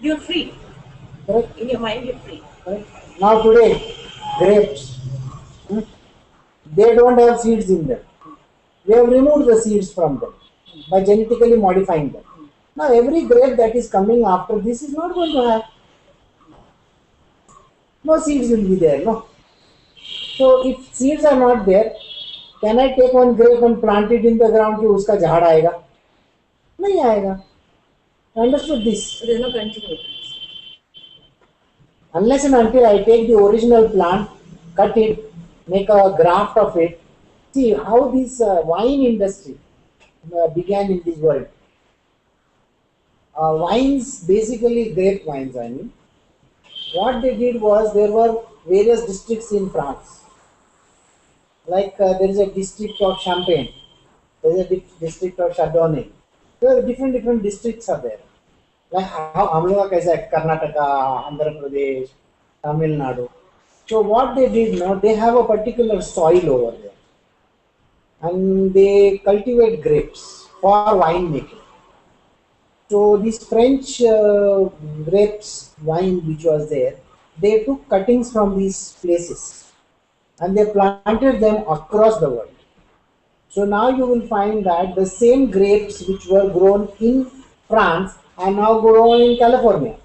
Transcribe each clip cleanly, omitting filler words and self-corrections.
You're free. Correct? In your mind, you're free. Correct? Now today, grapes, they don't have seeds in them. We have removed the seeds from them by genetically modifying them. Now every grape that is coming after this is not going to have. No seeds will be there, no. So if seeds are not there, can I take one grape and plant it in the ground कि उसका झाड़ आएगा? नहीं आएगा. Understood this? So there's no continuity. Unless and until I take the original plant, cut it, make a graft of it. See how this wine industry began in this world. Wines, basically grape wines, I mean. What they did was there were various districts in France. Like there is a district of Champagne, there is a district of Chardonnay. There are different districts are there. Like how हम लोग का कैसा है Karnataka, Andhra Pradesh, Tamil Nadu. So what they did now, they have a particular soil over there, and they cultivate grapes for wine making. So this French grapes wine which was there, they took cuttings from these places and they planted them across the world. So now you will find that the same grapes which were grown in France are now grown in California.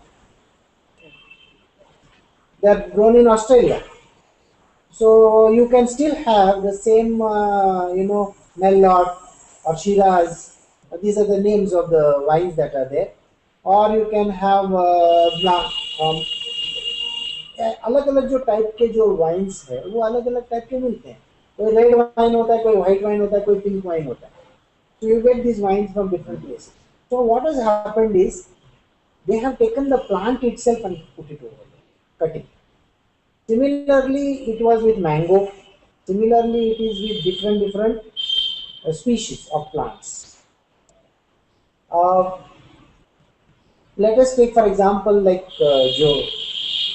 They are grown in Australia. So you can still have the same, Merlot or Shiraz. These are the names of the wines that are there. Or you can have Blanc. अलग अलग जो type के जो wines है वो अलग अलग type के मिलते हैं. कोई रेड वाइन होता है, कोई व्हाइट वाइन होता है, कोई पिंक वाइन होता है. So you get these wines from different places. So what has happened is they have taken the plant itself and put it over there, cutting. Similarly, it was with mango. Similarly, it is with different species of plants. Let us take for example like Jo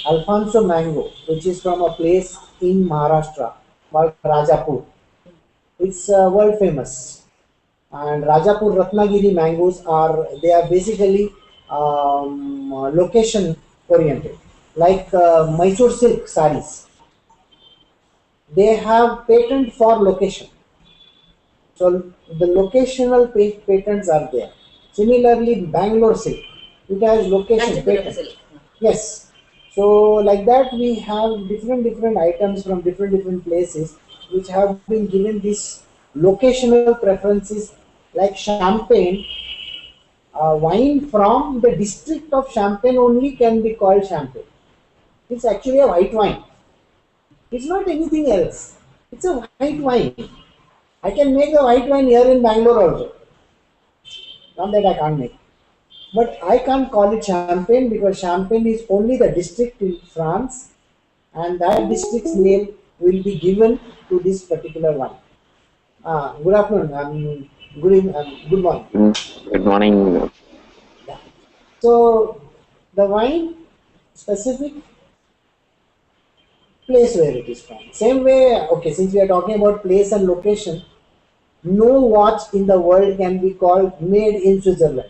Alfonso mango, which is from a place in Maharashtra called Rajapur. It's world famous. And Rajapur Ratnagiri mangoes are basically location oriented, like Mysore silk saris. They have patent for location. So the locational patents are there. Similarly, Bangalore silk, it has location patent. Yes. So like that we have different items from different places which have been given these locational preferences, like Champagne. Wine from the district of Champagne only can be called Champagne. It's actually a white wine. It's not anything else. It's a white wine. I can make a white wine here in Bangalore also. Not that I can't make. But I can't call it Champagne because Champagne is only the district in France, and that district's name will be given to this particular wine. Good afternoon. Good morning. Good morning. Yeah. So the wine specific place where it is from. Same way, okay, since we are talking about place and location, no watch in the world can be called made in Switzerland.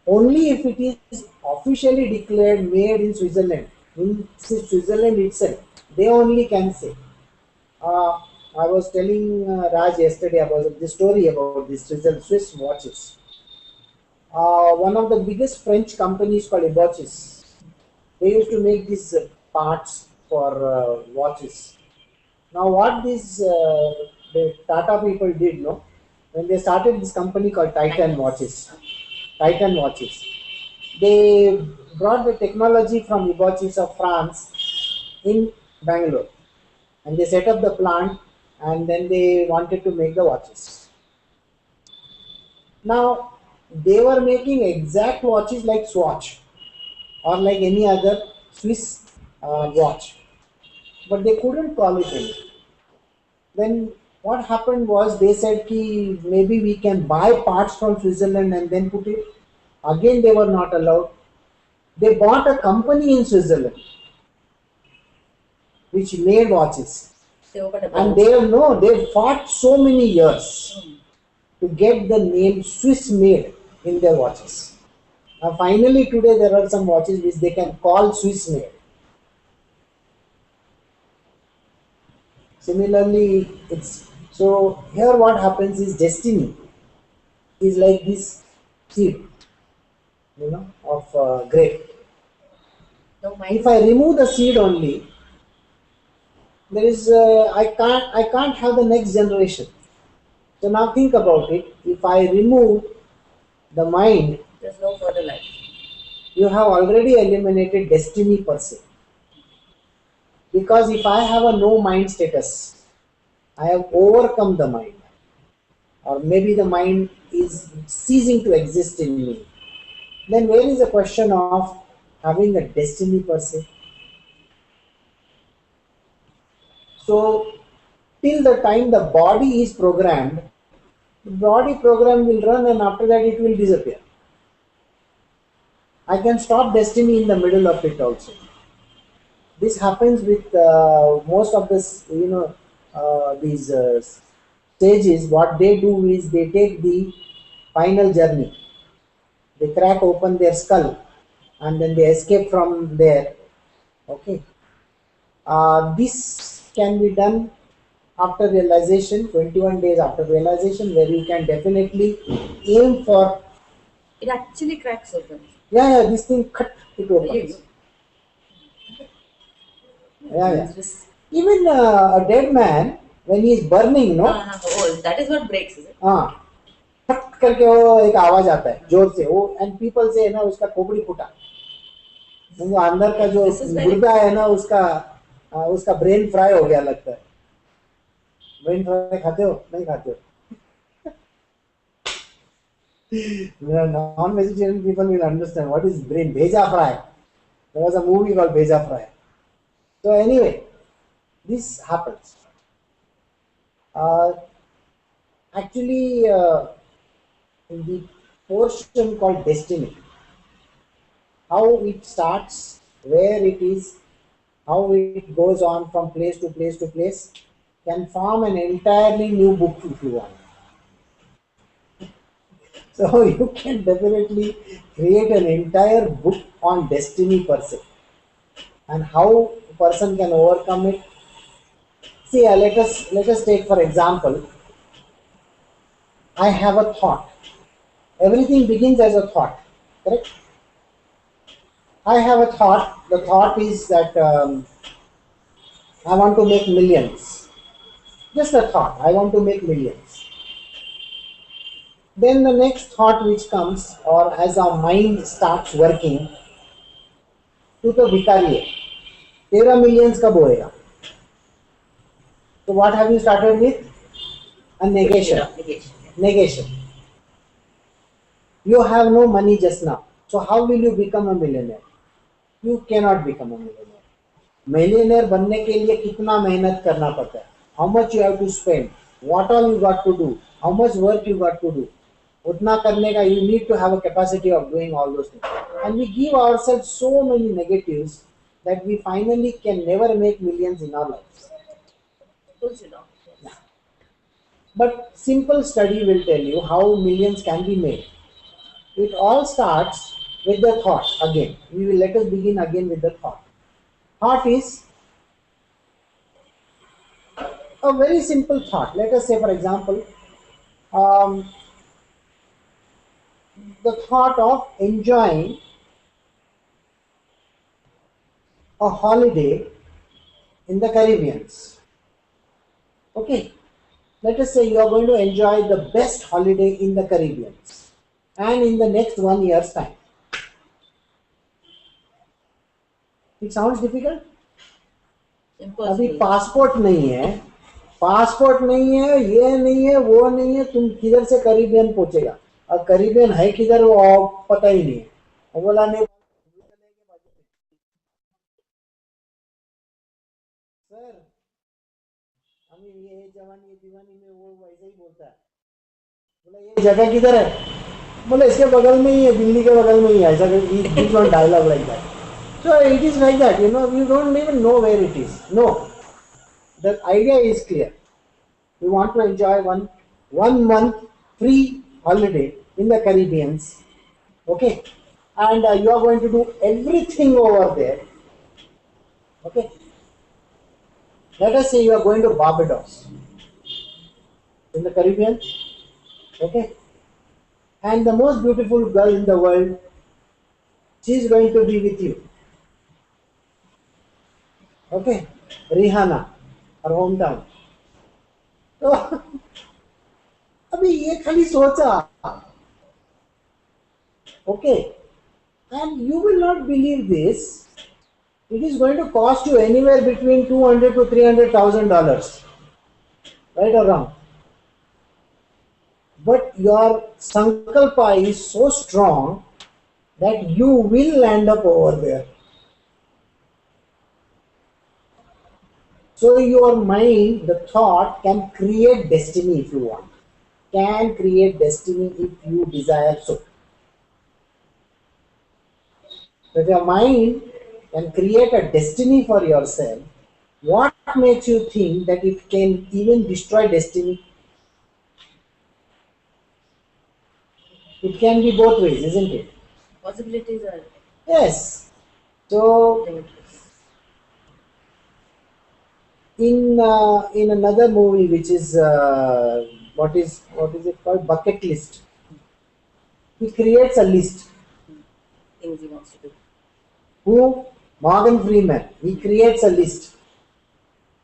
Only if it is officially declared made in Switzerland, in Switzerland itself, they only can say. I was telling Raj yesterday about the story about this Swiss watches. One of the biggest French companies called Ebauches, they used to make these parts for watches. Now what these the Tata people did, no, when they started this company called Titan watches, they brought the technology from Ebauches of France in Bangalore, and they set up the plant, and then they wanted to make the watches. Now they were making exact watches like Swatch or like any other Swiss watch, but they couldn't call it anything. Then what happened was they said ki maybe we can buy parts from Switzerland and then put it. Again they were not allowed. They bought a company in Switzerland which made watches, and they fought so many years to get the name Swiss made in their watches. Finally, today there are some watches which they can call Swiss made. Similarly, it's so here what happens is destiny is like this seed, of grape. No mind. If I remove the seed only, there is I can't have the next generation. So now think about it. If I remove the mind, There's no further life. you have already eliminated destiny per se. Because if I have a no mind status, I have overcome the mind, or maybe the mind is ceasing to exist in me. Then where is the question of having a destiny per se? So till the time the body is programmed, the body program will run and after that it will disappear. I can stop destiny in the middle of it also. This happens with most of this, these stages. What they do is they take the final journey. They crack open their skull and then they escape from there. Okay. This can be done after realization, 21 days after realization, where you can definitely aim for. It actually cracks open. Yeah, this thing cut it opens. Yeah. Dangerous. Even a dead man, when he is burning, no? Oh, that is what breaks, is it? हाँ, फट करके वो एक आवाज आता है जोर से वो, एंड पीपल से ना उसका खोपड़ी फूटा, वो अंदर का जो गुर्दा है ना उसका ब्रेन फ्राई हो गया लगता है. ब्रेन फ्राई खाते हो? नहीं खाते हो? Non-vegetarian people will understand what is brain. Bheja fry. There was a movie called Bheja Fry. So anyway, this happens. Actually, in the portion called destiny, how it starts, where it is, how it goes on from place to place to place, can form an entirely new book if you want. So you can definitely create an entire book on destiny per se, and how a person can overcome it. See, let us take for example. I have a thought. Everything begins as a thought, correct? I have a thought. The thought is that I want to make millions. Just a thought. I want to make millions. Then the next thought which comes, or as our mind starts working, तू तो भिखारी है, तेरा millions कब होएगा? So what have you started with? A negation. Negation. You have no money just now. So how will you become a millionaire? You cannot become a millionaire. Millionaire बनने के लिए कितना मेहनत करना पड़ता है? How much you have to spend? What all you got to do? How much work you got to do? उतना करने का, you need to have a capacity of doing all those things. And we give ourselves so many negatives that we finally can never make millions in our lives. Yeah. But simple study will tell you how millions can be made. It all starts with the thought again. Let us begin again with the thought. Thought is a very simple thought. Let us say, for example, the thought of enjoying a holiday in the Caribbean. Okay, let us say you are going to enjoy the best holiday in the Caribbean, and in the next 1 year's time. It sounds difficult? अभी passport नहीं है, ये नहीं है, वो नहीं है, तुम किधर से करीबियन पहुंचेगा? और करीबियन है किधर वो पता ही नहीं है. वो बोला नहीं सर, हमें ये जवानी ये दीवानी में वो वैसे ही बोलता है. बोला ये जगह किधर है? बोले इसके बगल में ही है, दिल्ली के बगल में ही है. ऐसा dialogue like that. So it is like that, you don't even know where it is. No, the idea is clear. We want to enjoy one month free holiday in the Caribbean. Okay, and you are going to do everything over there. Okay, let us say you are going to Barbados in the Caribbean. Okay, and the most beautiful girl in the world, she is going to be with you. Okay, Rihanna, her hometown. तो अभी ये खाली सोचा. Okay, and you will not believe this. It is going to cost you anywhere between 200 to $300,000, right or wrong? But your sankalpa is so strong that you will land up over there. So your mind, the thought, can create destiny if you want. Can create destiny if you desire so. So if your mind can create a destiny for yourself, what makes you think that it can even destroy destiny? It can be both ways, isn't it? Possibilities are Yes. So limitless. in another movie, which is what is it called, bucket list, he creates a list. Things he wants to do. Who? Morgan Freeman. He creates a list,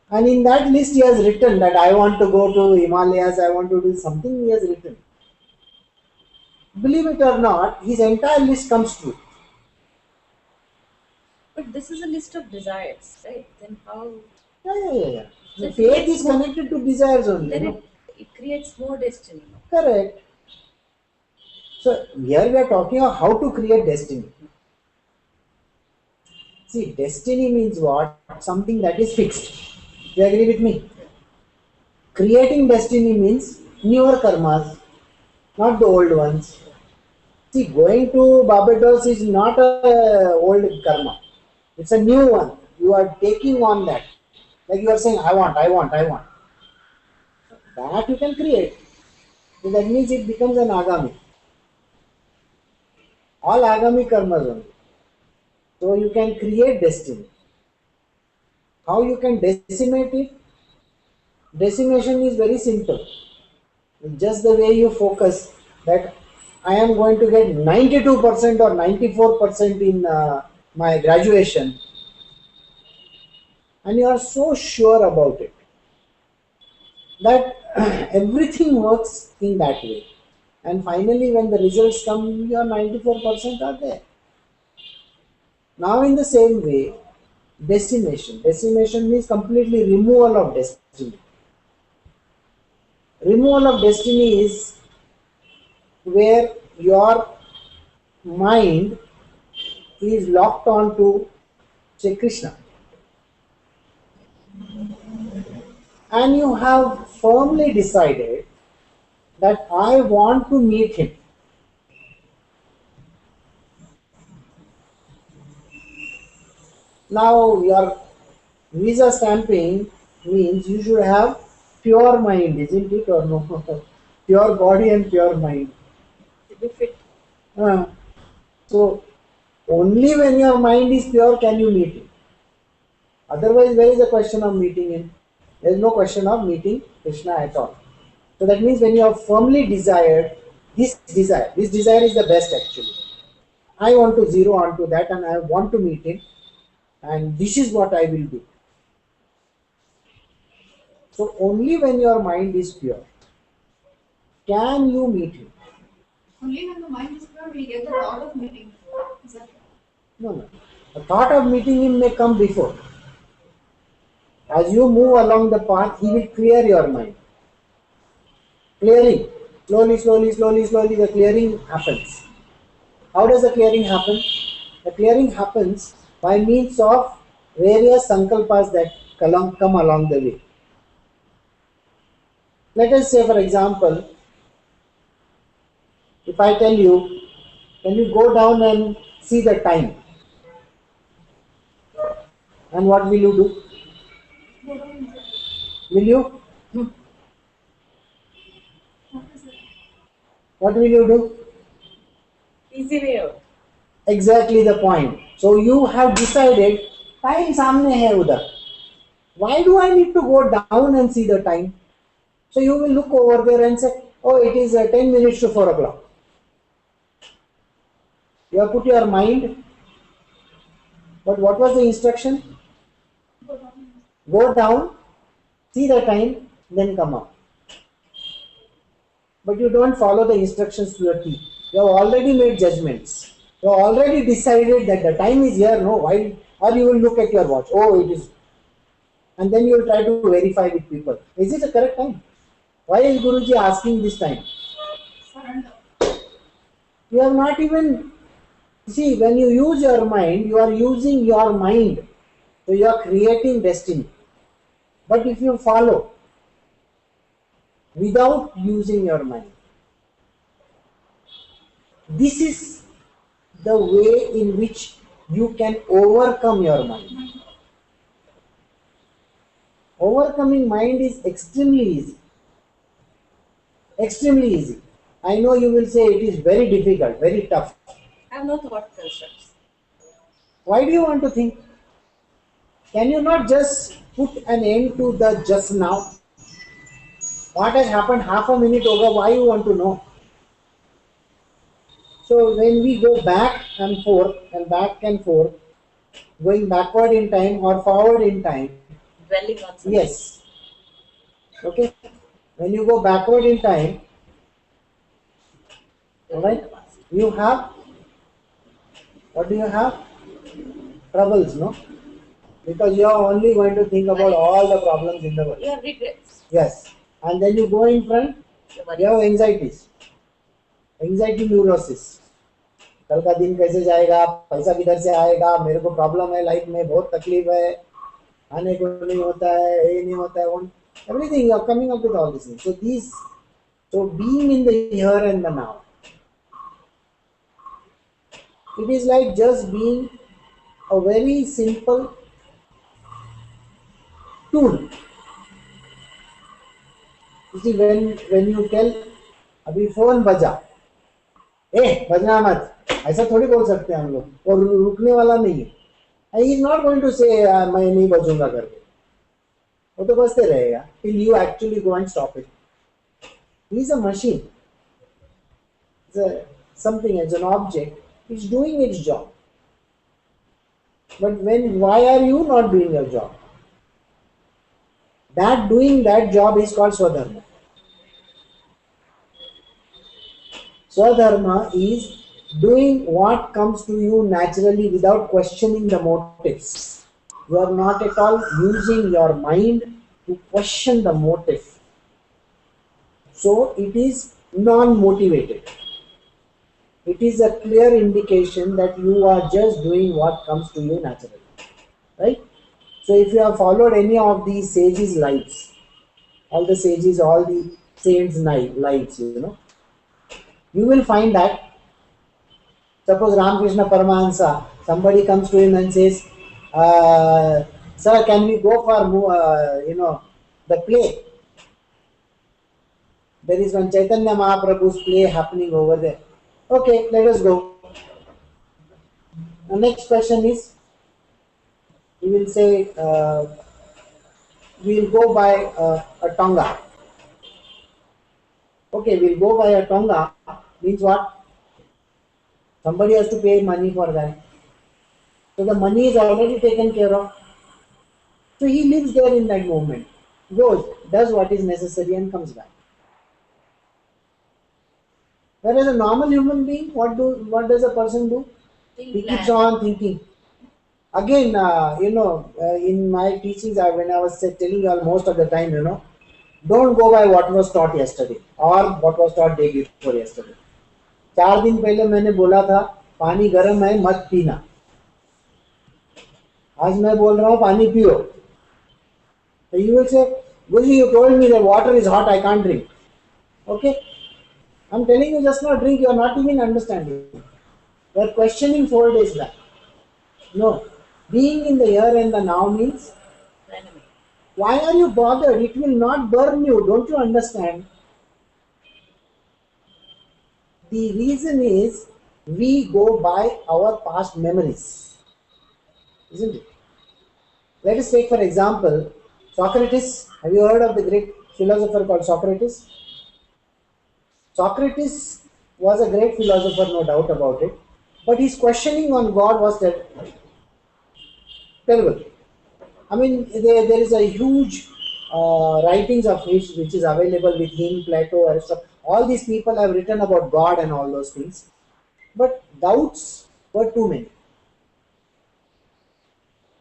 and in that list he has written that I want to go to Himalayas, I want to do something. He has written. Believe it or not, his entire list comes true. But this is a list of desires, right? Then how? Yeah. So The if faith creates is more, connected to desires only. then No? it creates more destiny. No? Correct. So here we are talking of how to create destiny. See, destiny means what? Something that is fixed. You agree with me? Creating destiny means newer karmas, not the old ones. See, going to Barbados is not a old karma. It's a new one. You are taking on that. Like you are saying, I want. That you can create. So that means it becomes an agami. All agami karmas only. So you can create destiny. How you can decimate it? Decimation is very simple. Just the way you focus that I am going to get 92% or 94% in my graduation, and you are so sure about it that everything works in that way. And finally, when the results come, your 94% are there. Now, in the same way, decimation. Decimation means completely removal of destiny. Removal of destiny is where your mind is locked on to, say, Krishna, and you have firmly decided that I want to meet him. Now, your visa stamping means you should have pure mind, isn't it, or no? Pure body and pure mind. To be fit. Uh, so, only when your mind is pure can you meet him. Otherwise, where is the question of meeting him? There is no question of meeting Krishna at all. So that means when you have firmly desired this desire is the best actually. I want to zero onto that and I want to meet him, and this is what I will do. So only when your mind is pure can you meet him. Only when the mind is pure, we get the thought of meeting. Is that right? No. The thought of meeting him may come before. As you move along the path, he will clear your mind. Clearing. Slowly, the clearing happens. How does the clearing happen? The clearing happens by means of various sankalpas that come along the way. Let us say, for example, if I tell you, can you go down and see the time? And what will you do? Go down and check. Will you? What is it? What will you do? Easy way out. Exactly the point. So you have decided time सामने है उधर. Why do I need to go down and see the time? So you will look over there and say, oh, it is 10 minutes to 4 o'clock. You have put your mind, but what was the instruction? Go down, see the time, then come up. But you don't follow the instructions to the T. You have already made judgments. You have already decided that the time is here, no, why? Or you will look at your watch, oh, it is. And then you will try to verify with people. Is it the correct time? Why is Guruji asking this time? Surrender. You have not even, see, when you use your mind, you are using your mind. So you are creating destiny. But if you follow without using your mind, this is the way in which you can overcome your mind. Overcoming mind is extremely easy. Extremely easy. I know you will say it is very difficult, very tough. I have no thought constructs. Why do you want to think? Can you not just put an end to the just now? What has happened half a minute ago, why you want to know? So when we go back and forth, going backward in time or forward in time, Dwelling on something. yes. Okay? When you go backward in time, alright, you have, what do you have? Troubles, no? Because you are only going to think about all the problems in the world. You have regrets. Yes. And then you go in front, you have anxieties. Anxiety neurosis. कल का दिन कैसे जाएगा, पैसा किधर से आएगा, मेरे को प्रॉब्लम है लाइफ में, बहुत तकलीफ है, खाने को नहीं होता है, ये नहीं होता है, everything you are coming up with all these things. So being in the here and the now, it is like just being a very simple tool. You see, when you tell अभी phone बजा, बजना मत, ऐसा थोड़ी बोल सकते हैं हम लोग, और रुकने वाला नहीं है. He is not going to say मैं नहीं बजूंगा करके, वो तो बजते रहेगा till you actually go and stop it. He is a machine. Something as an object is doing its job. But why are you not doing your job? Doing that job is called Swadharma. Swadharma is doing what comes to you naturally without questioning the motives. You are not at all using your mind to question the motive. So it is non-motivated. It is a clear indication that you are just doing what comes to you naturally. Right? So if you have followed any of these sages' lives, all the sages, all the saints' lives, you will find that, suppose Ramakrishna Paramahansa, somebody comes to him and says, sir, can we go for, the play? There is one Chaitanya Mahaprabhu's play happening over there. Okay, let us go. The next question is, he will say, we will go by a Tonga. Okay, we'll go by a Tonga means what? Somebody has to pay money for that. So the money is already taken care of. So he lives there in that moment, goes, does what is necessary and comes back. Whereas a normal human being, what does a person do? He keeps on thinking. Again, in my teachings, when I was telling you all most of the time, don't go by what was taught yesterday or what was taught day before yesterday. 4 दिन पहले मैंने बोला था पानी गर्म है मत पीना, आज मैं बोल रहा हूँ पानी पियो. So you will say, Guruji, you told me that water is hot, I can't drink. Okay, I'm telling you just not drink, you are not even understanding. You are questioning 4 days back. No, being in the here and the now means, why are you bothered? It will not burn you. Don't you understand? The reason is we go by our past memories, isn't it? Let us take for example Socrates. Have you heard of the great philosopher called Socrates? Socrates was a great philosopher, no doubt about it, but his questioning on God was terrible. I mean, there is a huge writings of his which is available with him, Plato, Aristotle. All these people have written about God and all those things, but doubts were too many.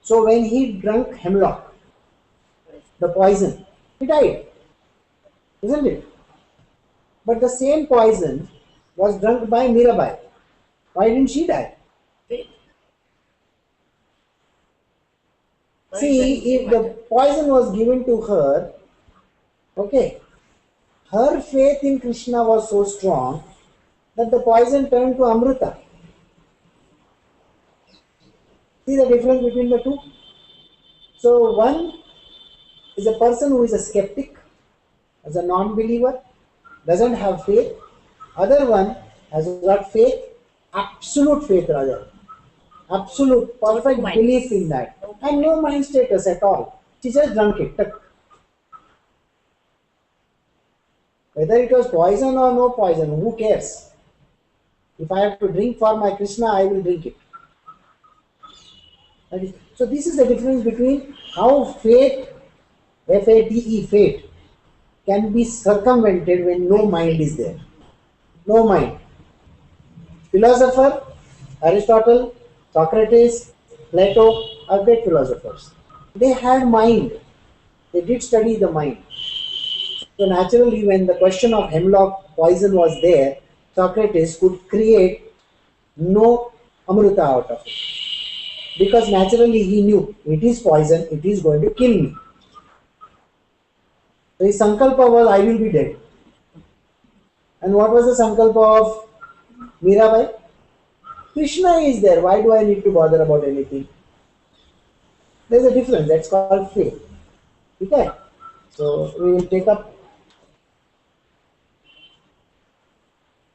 So when he drank hemlock, the poison, he died, isn't it? But the same poison was drunk by Mirabai. Why didn't she die? Wait. See, if the poison was given to her, okay, her faith in Krishna was so strong that the poison turned to Amrita. See the difference between the two? So, one is a person who is a skeptic, as a non believer, doesn't have faith. Other one has got faith, absolute faith rather. Absolute, perfect mind. belief in that. And no mind status at all. She just drank it. Tuck. Whether it was poison or no poison, who cares? If I have to drink for my Krishna, I will drink it. So this is the difference between how faith, F-A-T-E, fate, can be circumvented when no mind is there. No mind. Philosopher, Aristotle, Socrates, Plato are great philosophers. They had mind. They did study the mind. So naturally, when the question of hemlock poison was there, Socrates could create no Amrita out of it. Because naturally he knew it is poison, it is going to kill me. So his sankalpa was, I will be dead. And what was the sankalpa of Mirabai? Krishna is there, why do I need to bother about anything? There's a difference, that's called faith. Okay? So we will take up.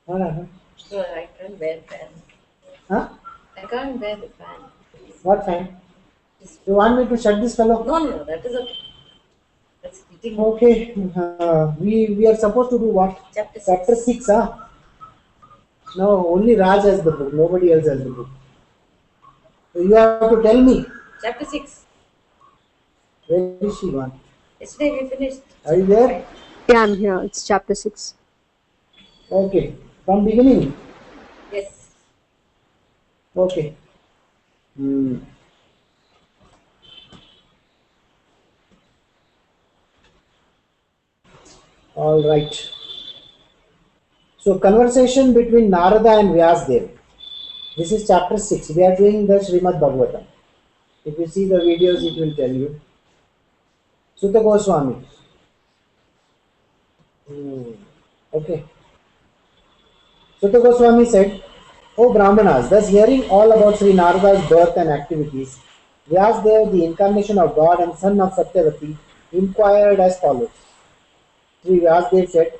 What happened? So I can't wear fan. Huh? I can't wear the fan. What fan? You want me to shut this fellow? No, that is okay. That's eating. Okay, we are supposed to do what? Chapter 6, huh? No, only Raj has the book, nobody else has the book. So you have to tell me. Chapter 6. Where is she gone? Yesterday we finished. Are you there? Yeah, I'm here. It's chapter 6. Okay, from beginning. Yes. Okay. All right. So conversation between Narada and Vyasdev. This is chapter 6. We are doing the Srimad Bhagavatam. If you see the videos, it will tell you. Sutta Goswami. Okay. Sutta Goswami said, O Brahmanas, thus hearing all about Sri Narada's birth and activities, Vyasdev, the incarnation of God and son of Satyavati, inquired as follows. Sri Vyasdev said,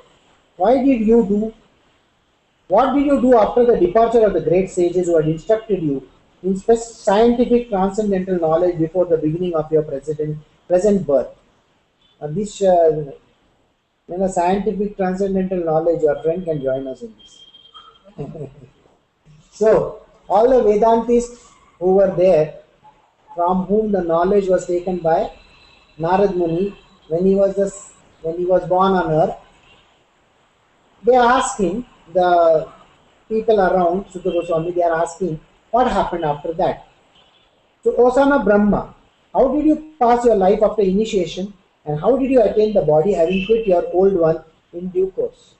what did you do after the departure of the great sages who had instructed you in scientific transcendental knowledge before the beginning of your present birth? This scientific transcendental knowledge, your friend can join us in this. So, all the Vedantists who were there, from whom the knowledge was taken by Narad Muni when he was born on earth, they are asking, the people around Sutta Goswami, they are asking, what happened after that? So, Osana Brahma, how did you pass your life after initiation and how did you attain the body having quit your old one in due course?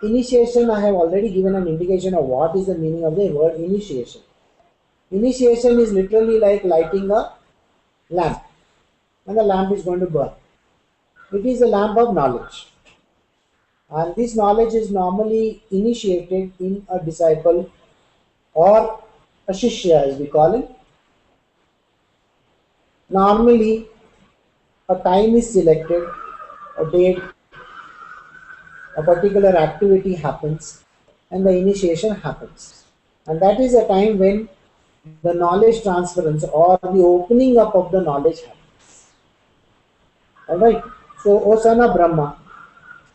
Initiation, I have already given an indication of what is the meaning of the word initiation. Initiation is literally like lighting a lamp and the lamp is going to burn. It is a lamp of knowledge. And this knowledge is normally initiated in a disciple or a shishya as we call him. Normally, a time is selected, a date, a particular activity happens, and the initiation happens. And that is a time when the knowledge transference or the opening up of the knowledge happens. Alright, so O son of Brahma,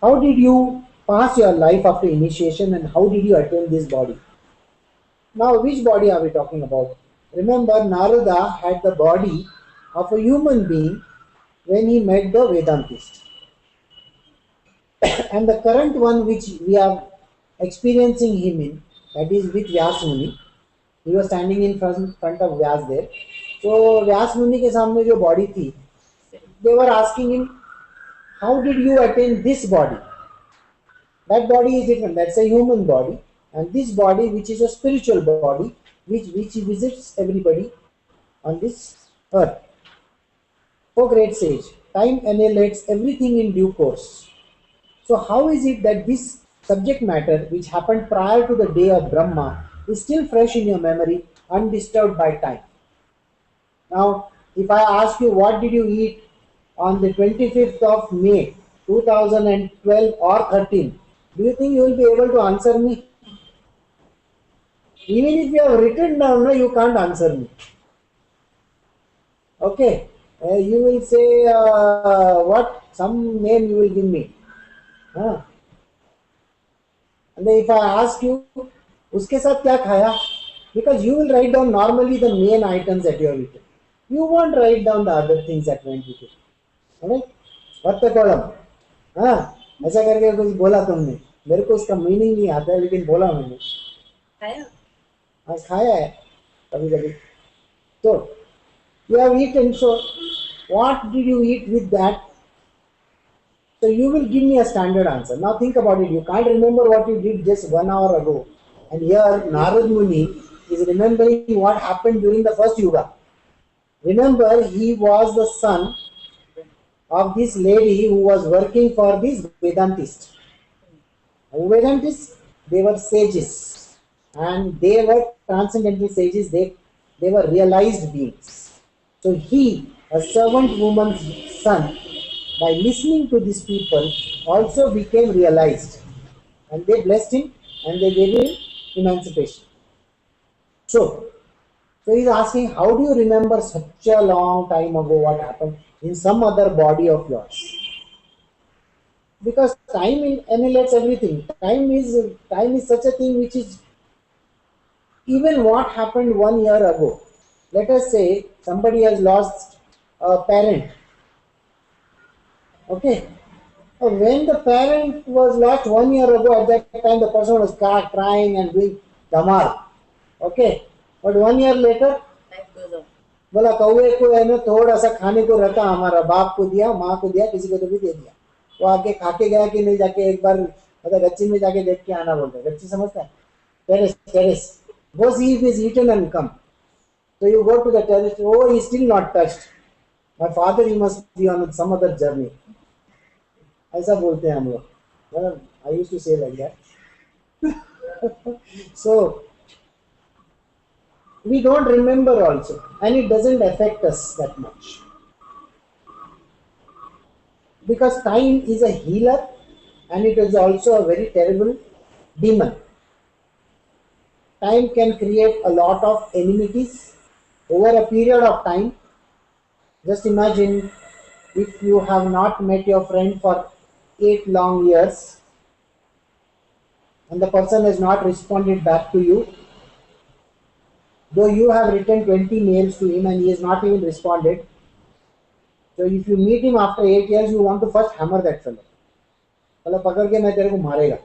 how did you pass your life after initiation and how did you attain this body? Now, which body are we talking about? Remember, Narada had the body of a human being when he met the Vedantist. And the current one which we are experiencing him in, that is with Vyasmuni. He was standing in front of Vyas there. So Vyasmuni के सामने जो body थी, they were asking him, how did you attain this body? That body is different. That's a human body, and this body, which is a spiritual body, which visits everybody on this earth. O great sage, time annihilates everything in due course. So how is it that this subject matter, which happened prior to the day of Brahma, is still fresh in your memory, undisturbed by time? Now, if I ask you what did you eat on the 25th of May 2012 or 13, do you think you will be able to answer me? Even if you have written down, no, you can't answer me. Okay, you will say what? Some name you will give me. And then if I ask you, उसके साथ क्या खाया? Because you will write down normally the main items that you have eaten. You won't write down the other things that went with it. Alright? What the column? ऐसा करके कुछ बोला तुमने, मेरे को उसका मीनिंग नहीं आता है, लेकिन बोला मैंने. खाया? हाँ, खाया है कभी कभी. तो you have eaten, so what did you eat with that? So you will give me a standard answer. Now think about it. You can't remember what you did just 1 hour ago. And here Narad Muni is remembering what happened during the first yuga. Remember, he was the son of this lady who was working for this Vedantist. Vedantist, they were sages. And they were transcendental sages. They were realized beings. So he, a servant woman's son, by listening to these people, also became realized. And they blessed him and they gave him emancipation. So he's asking, how do you remember such a long time ago what happened in some other body of yours? Because time annihilates everything. Time is such a thing which is even what happened 1 year ago. Let us say somebody has lost a parent. Okay. When the parent was lost 1 year ago, at that time the person was crying and doing dhamal. Okay. But 1 year later, Life goes on. बोला कौवे को है ना थोड़ा सा खाने को रखा, हमारा बाप को दिया, माँ को दिया, किसी को तो भी दे दिया. वो आके खा के गया कि नहीं, जाके एक बार मतलब गच्ची में जाके देख के आना बोलते हैं. गच्ची समझता है? Terrace. Go see if he is eaten and come. So you go to the terrace. Oh, he is still not touched. My father, he must be on some other journey. ऐसा बोलते हैं हम लोग. I used to say like that. So we don't remember also, and it doesn't affect us that much. Because time is a healer and it is also a very terrible demon. Time can create a lot of enmities over a period of time. Just imagine if you have not met your friend for 8 long years and the person has not responded back to you, though you have written 20 mails to him and he has not even responded. So if you meet him after 8 years, you want to first hammer that fellow. Fellow pakad ke main tere ko marega.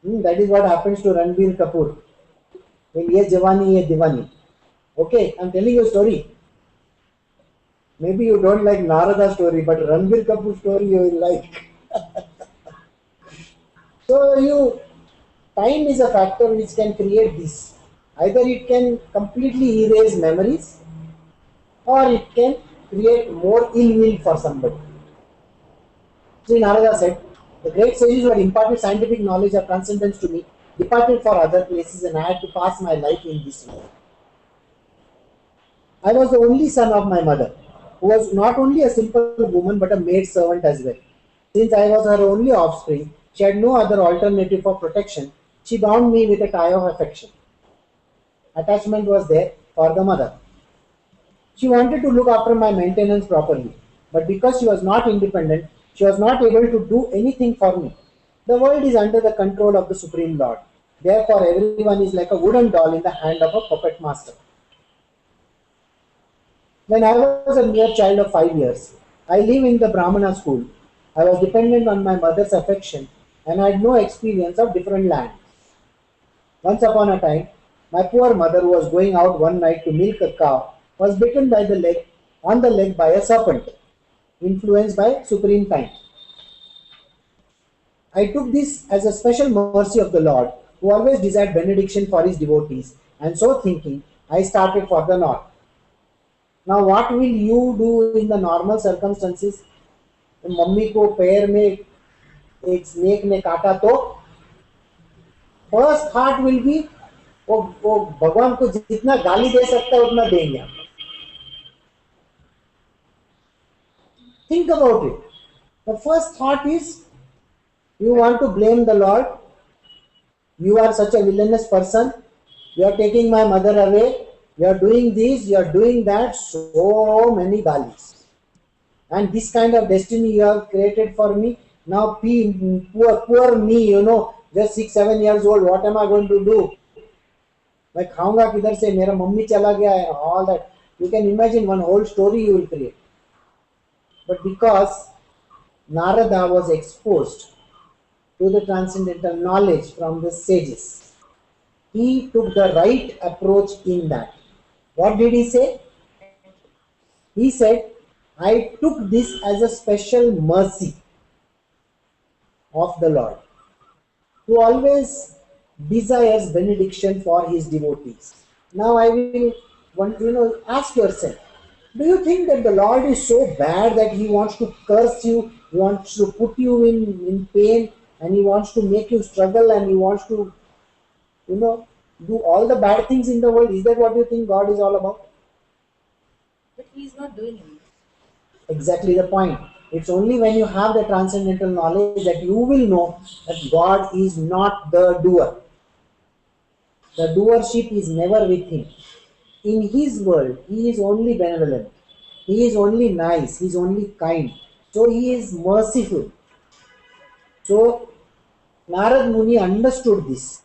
That is what happens to Ranbir Kapoor in Ye Jawani Ye Diwani. Okay, I'm telling you a story. Maybe you don't like Narada's story, but Ranbir Kapoor's story you will like. So time is a factor which can create this. Either it can completely erase memories or it can create more ill will for somebody. Sri Narada said, the great sages who had imparted scientific knowledge of transcendence to me departed for other places and I had to pass my life in this way. I was the only son of my mother, who was not only a simple woman but a maid servant as well. Since I was her only offspring, She had no other alternative for protection. She bound me with a tie of affection. Attachment was there for the mother. She wanted to look after my maintenance properly, but because she was not independent, she was not able to do anything for me. The world is under the control of the Supreme Lord. Therefore, everyone is like a wooden doll in the hand of a puppet master. When I was a mere child of 5 years, I lived in the Brahmana school. I was dependent on my mother's affection and I had no experience of different lands. Once upon a time, my poor mother, who was going out one night to milk a cow, was bitten by the leg, on the leg by a serpent, influenced by supreme kind. I took this as a special mercy of the Lord, who always desired benediction for his devotees, and so thinking, I started for the north. Now, what will you do in the normal circumstances? Mummy को पैर में एक snake ने काटा तो first thought will be वो भगवान को जितना गाली दे सकता है उतना देंगे हम. Think about it. The first thought is you want to blame the Lord. You are such a villainous person. You are taking my mother away. You are doing this, you are doing that. So many galis. And this kind of destiny you have created for me. Now poor me, just 6-7 years old, what am I going to do? मैं खाऊंगा किधर से, मेरा mummy चला गया है, all that. You can imagine one whole story you will create. But because Narada was exposed to the transcendental knowledge from the sages, he took the right approach in that. What did he say? He said, I took this as a special mercy of the Lord, who always desires benediction for his devotees. Now I will ask yourself, do you think that the Lord is so bad that he wants to curse you, he wants to put you in pain, and he wants to make you struggle, and he wants to, do all the bad things in the world? Is that what you think God is all about? But he's not doing anything. Exactly the point. It's only when you have the transcendental knowledge that you will know that God is not the doer. The doership is never with him. In his world, he is only benevolent. He is only nice. He is only kind. So he is merciful. So Narad Muni understood this.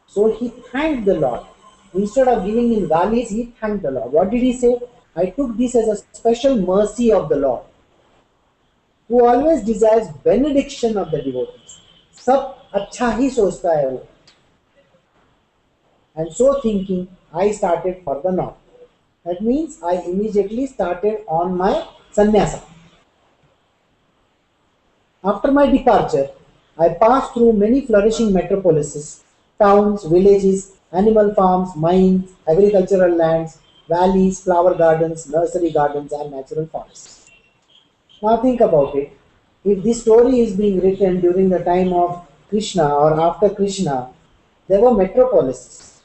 So he thanked the Lord. Instead of giving him galis, he thanked the Lord. What did he say? I took this as a special mercy of the Lord, who always desires benediction of the devotees. सब अच्छा ही सोचता है वो. And so thinking, I started for the north. That means I immediately started on my sannyasa. After my departure, I passed through many flourishing metropolises, towns, villages, animal farms, mines, agricultural lands, valleys, flower gardens, nursery gardens, and natural forests. Now think about it. If this story is being written during the time of Krishna or after Krishna, there were metropolises.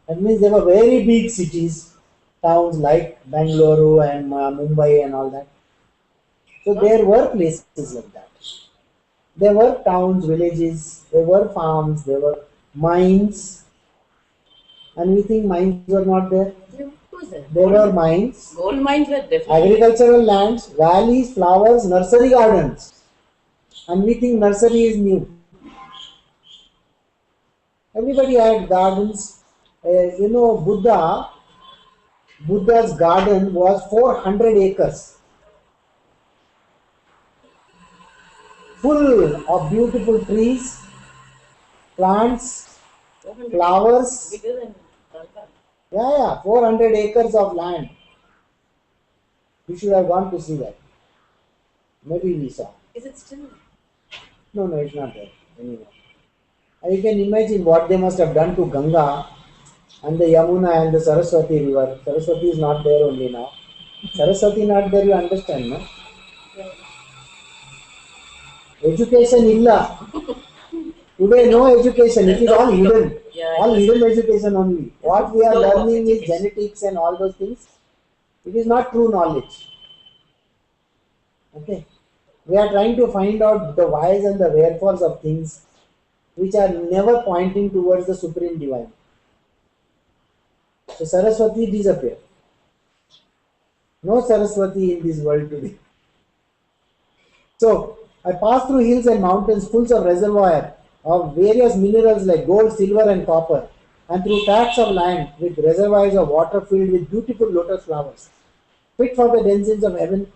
That means there were very big cities, towns like Bangalore and Mumbai and all that. So there were places like that. There were towns, villages, there were farms, there were mines. And we think mines were not there. There were mines. Gold mines were definitely. Agricultural lands, valleys, flowers, nursery gardens. And we think nursery is new. Everybody had gardens. Buddha's garden was 400 acres. Full of beautiful trees, plants, flowers. Bigger than Calcutta. Yeah, 400 acres of land. You should have gone to see that. Maybe we saw. Is it still? No, it's not there anymore. And you can imagine what they must have done to Ganga and the Yamuna and the Saraswati river. Saraswati is not there only now. Saraswati not there, you understand, no? Yeah. Education illa. Today no education, it is all hidden. Yeah, All hidden education only. What we are learning is genetics and all those things. It is not true knowledge. Okay. We are trying to find out the whys and the wherefores of things which are never pointing towards the Supreme Divine. So Saraswati disappeared. No Saraswati in this world today. So I passed through hills and mountains full of reservoir of various minerals like gold, silver and copper, and through tracts of land with reservoirs of water filled with beautiful lotus flowers, fit for the denizens of heaven,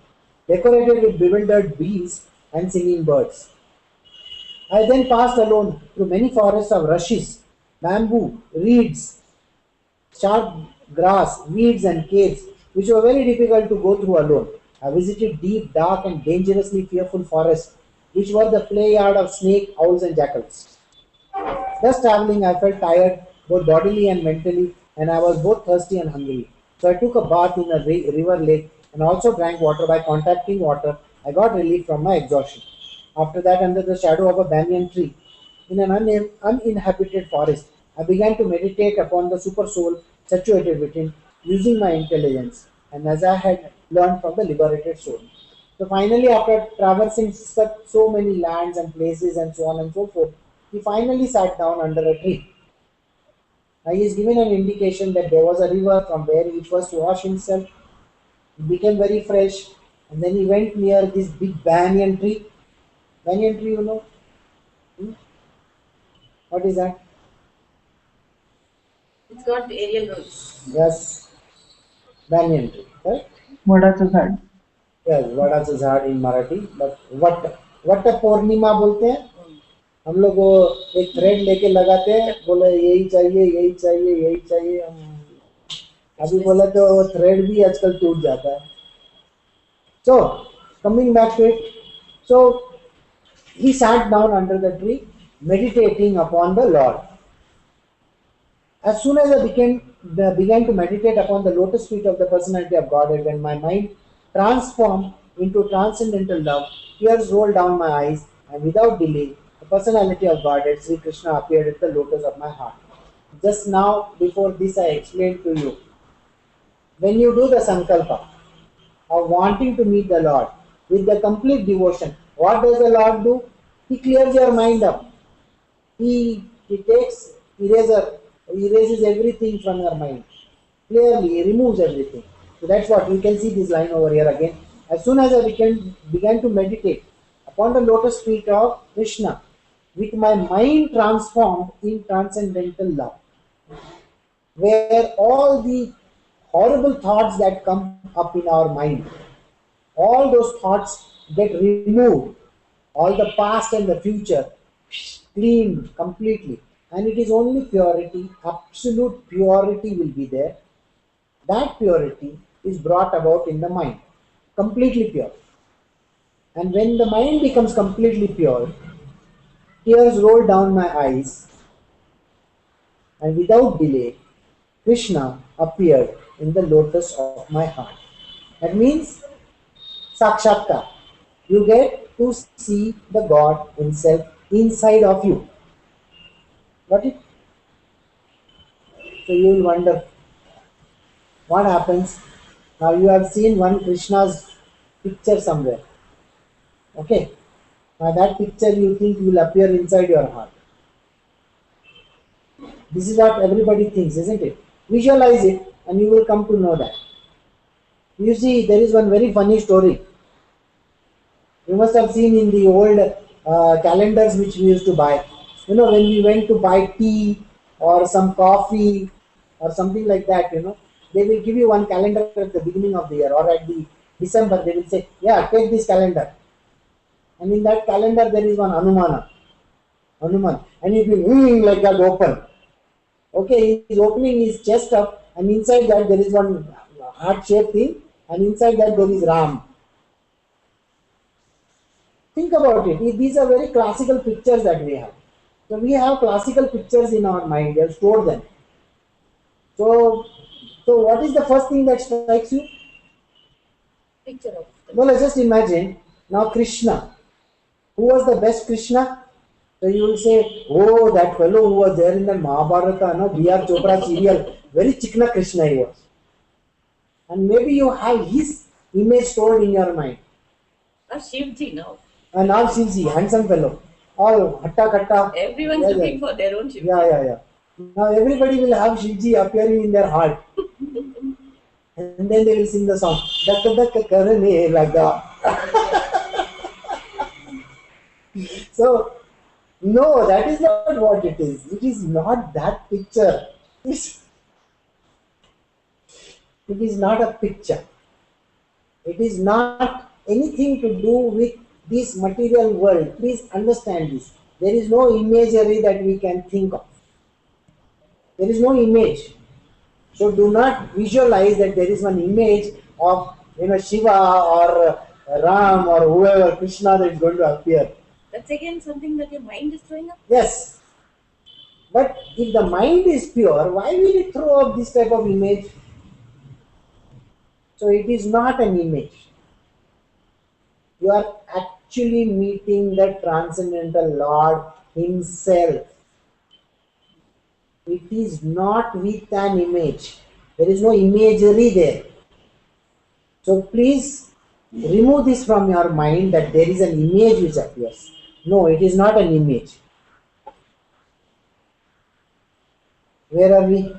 decorated with bewildered bees and singing birds. I then passed alone through many forests of rushes, bamboo, reeds, sharp grass, weeds and caves, which were very difficult to go through alone. I visited deep, dark and dangerously fearful forests, which were the play yard of snakes, owls and jackals. Thus traveling, I felt tired, both bodily and mentally, and I was both thirsty and hungry. So I took a bath in a river lake and also drank water. By contacting water, I got relief from my exhaustion. After that, under the shadow of a banyan tree, in an uninhabited forest, I began to meditate upon the super soul situated within, using my intelligence, and as I had learned from the liberated soul. So finally, after traversing so many lands and places and so on and so forth, he finally sat down under a tree. Now he is given an indication that there was a river from where he first washed himself. He became very fresh, and then he went near this big banyan tree. Banyan tree, you know? Hmm? What is that? It's got aerial roads. Yes, banyan tree. Right? वडाचं झाड. Yes, वडाचं झाड in Marathi, but Vat Purnima बोलते हैं. हम लोग वो एक thread लेके लगाते हैं, बोले यही चाहिए यही चाहिए यही चाहिए. अभी बोले तो थ्रेड भी आजकल टूट जाता है. So coming back to it, so he sat down under the tree, meditating upon the Lord. As soon as I began to meditate upon the lotus feet of the personality of Godhead, when my mind transformed into transcendental love, tears rolled down my eyes, and without delay, the personality of Godhead, Sri Krishna, appeared at the lotus of my heart. Just now, before this, I explained to you, when you do the sankalpa of wanting to meet the Lord with the complete devotion, what does the Lord do? He clears your mind up. He takes erases everything from your mind. Clearly, he removes everything. So that's what we can see this line over here again. As soon as I began to meditate upon the lotus feet of Krishna, with my mind transformed in transcendental love, where all the horrible thoughts that come up in our mind, all those thoughts get removed, all the past and the future cleaned completely, and it is only purity, absolute purity will be there. That purity is brought about in the mind, completely pure. And when the mind becomes completely pure, tears roll down my eyes, and without delay, Krishna appeared in the lotus of my heart. That means Sakshatkar. You get to see the God Himself inside of you. Got it? So you will wonder what happens. Now you have seen one Krishna's picture somewhere. Okay? Now that picture you think will appear inside your heart. This is what everybody thinks, isn't it? Visualize it and you will come to know that. You see, there is one very funny story. You must have seen in the old calendars which we used to buy. You know, when we went to buy tea or some coffee or something like that, they will give you one calendar at the beginning of the year or at the December. They will say, yeah, take this calendar. And in that calendar there is one Hanuman. And he will like that open. Okay, he is opening his chest up and inside that there is one heart-shaped thing and inside that there is Ram. Think about it. These are very classical pictures that we have. So we have classical pictures in our mind. We have stored them. So what is the first thing that strikes you? Picture of them. Well, let's just imagine now Krishna. Who was the best Krishna? So you will say, oh, that fellow who was there in the Mahabharata, no, B.R. Chopra serial, very Chikna Krishna he was. And maybe you have his image stored in your mind. Or Shivji now. And now Shivji, handsome fellow. All hatta katta. Everyone's Yeah, looking for their own Shivji. yeah. Now everybody will have Shivji appearing in their heart. And then they will sing the song. Dakka dakka karane laga. So, no, that is not what it is. It is not that picture. It is not a picture. It is not anything to do with this material world. Please understand this. There is no imagery that we can think of. There is no image. So do not visualize that there is one image of Shiva or Ram or whoever, Krishna, that is going to appear. That's again something that your mind is throwing up. Yes. But if the mind is pure, why will it throw up this type of image? So it is not an image. You are actually meeting the transcendental Lord Himself. It is not with an image. There is no imagery there. So please remove this from your mind that there is an image which appears. No, it is not an image. Where are we?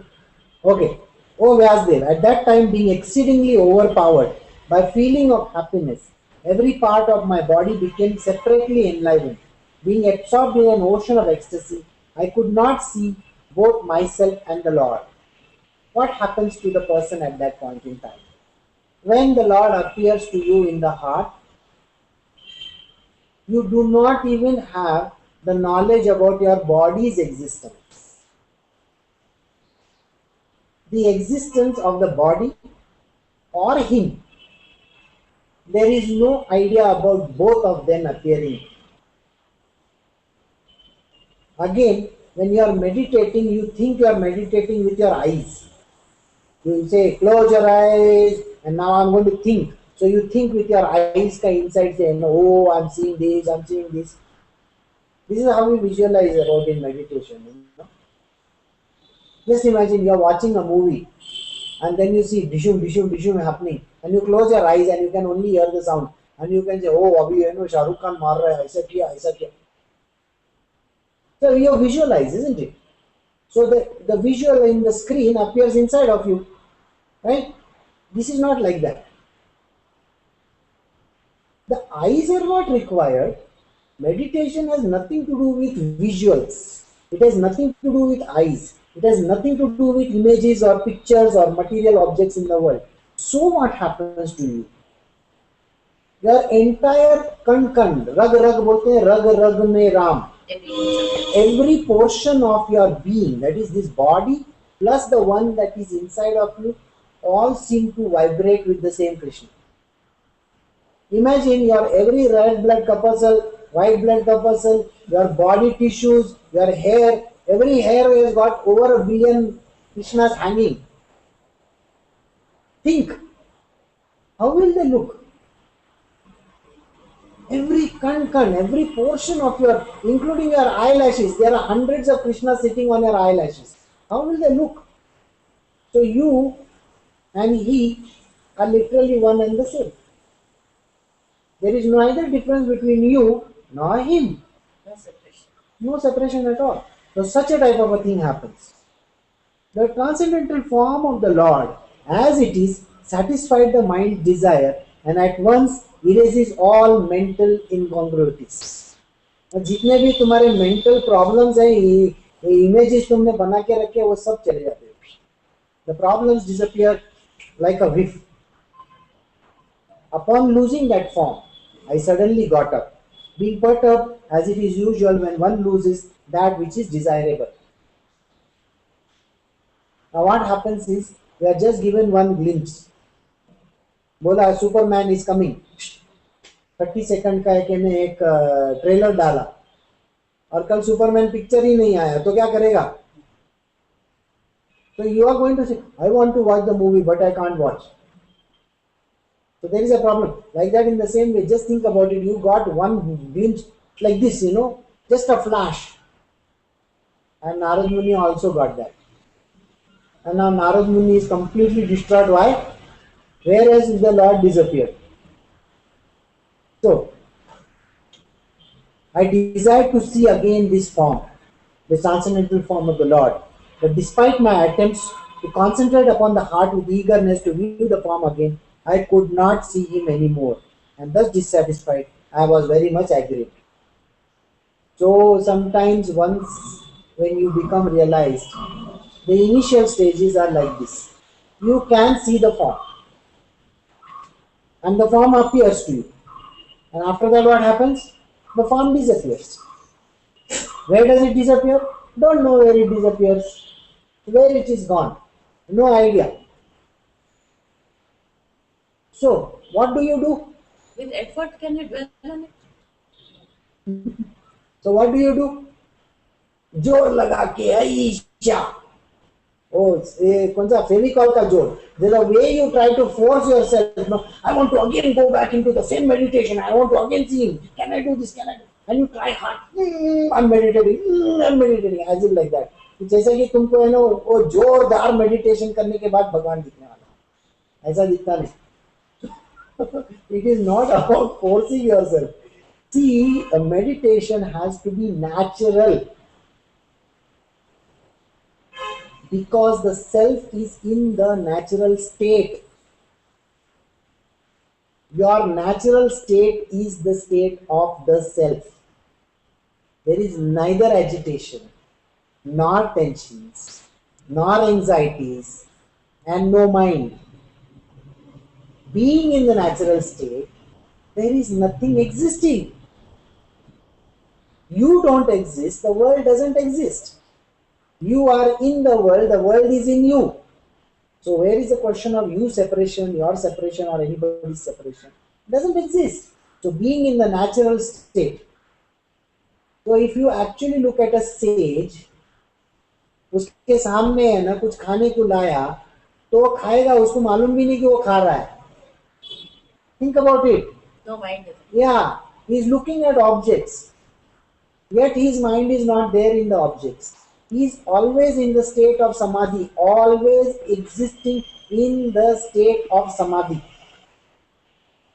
Okay. O Vyasdev, at that time being exceedingly overpowered by feeling of happiness, every part of my body became separately enlivened. Being absorbed in an ocean of ecstasy, I could not see both myself and the Lord. What happens to the person at that point in time? When the Lord appears to you in the heart, you do not even have the knowledge about your body's existence. The existence of the body or Him. There is no idea about both of them appearing. Again, when you are meditating, you think you are meditating with your eyes. You will say, close your eyes, and now I am going to think. So you think with your eyes inside, saying, oh, I am seeing this, I am seeing this. This is how we visualize about in meditation. Just imagine you are watching a movie and then you see dishum, dishum, dishum happening, and you close your eyes and you can only hear the sound, and you can say, oh, abhi Shah Rukh Khan maar raha hai, aisa kiya, aisa kiya. So you visualize, isn't it? So the visual in the screen appears inside of you, right? This is not like that. The eyes are not required. Meditation has nothing to do with visuals. It has nothing to do with eyes. It has nothing to do with images or pictures or material objects in the world. So what happens to you? Your entire rag bolte hain, rag mein Ram. Every portion of your being, that is this body plus the one that is inside of you, all seem to vibrate with the same Krishna. Imagine your every red blood corpuscle, white blood corpuscle, your body tissues, your hair, every hair has got over 1 billion Krishnas hanging. Think, how will they look? Every every portion of your, including your eyelashes, there are hundreds of Krishnas sitting on your eyelashes. How will they look? So you and He are literally one and the same. There is neither difference between you nor Him. No separation. No separation at all. So such a type of a thing happens. The transcendental form of the Lord, as it is, satisfied the mind's desire and at once erases all mental incongruities. जितने भी तुम्हारे mental problems हैं, ये images तुमने बना के रखे, वो सब चले जाते हैं. The problems disappear like a whiff. Upon losing that form, I suddenly got up, being perturbed as it is usual when one loses that which is desirable. Now what happens is, we are just given one glimpse. बोला Superman is coming. 30 second का एक trailer डाला और कल Superman picture ही नहीं आया तो क्या करेगा? So you are going to say, I want to watch the movie but I can't watch. So there is a problem. Like that, in the same way, just think about it. You got one glimpse like this, just a flash. And Narad Muni also got that. And now Narad Muni is completely distraught. Why? Whereas the Lord disappeared. So, I desire to see again this form, the transcendental form of the Lord. But despite my attempts to concentrate upon the heart with eagerness to view the form again, I could not see him anymore. And thus dissatisfied, I was very much aggravated. So sometimes once when you become realized, the initial stages are like this. You can see the form, and the form appears to you. And after that what happens? The form disappears. Where does it disappear? Don't know where it disappears. Where it is gone. No idea. So, what do you do? With effort, can you dwell on it? So, what do you do? जोर लगा के ऐशा. Oh, कौन सा फेविकॉल का जोर. There's a way you try to force yourself. No, I want to again go back into the same meditation. I want to again see him. Can I do this? Can I do? And you try hard. I'm meditating. I'm meditating. As if like that. जैसे कि तुमको है ना वो जोरदार meditation करने के बाद भगवान दिखने वाला. ऐसा दिखता नहीं. It is not about forcing yourself. See, a meditation has to be natural. Because the self is in the natural state. Your natural state is the state of the self. There is neither agitation, nor tensions, nor anxieties, and no mind. Being in the natural state, there is nothing existing. You don't exist, the world doesn't exist. You are in the world is in you. So where is the question of you separation, your separation, or anybody's separation? It doesn't exist. So being in the natural state. So if you actually look at a sage, उसके सामने है ना कुछ खाने को लाया तो वो खाएगा, उसको मालूम भी नहीं कि वो खा रहा है. Think about it. No mind. Yeah, he is looking at objects, yet his mind is not there in the objects. He is always in the state of samadhi, always existing in the state of samadhi.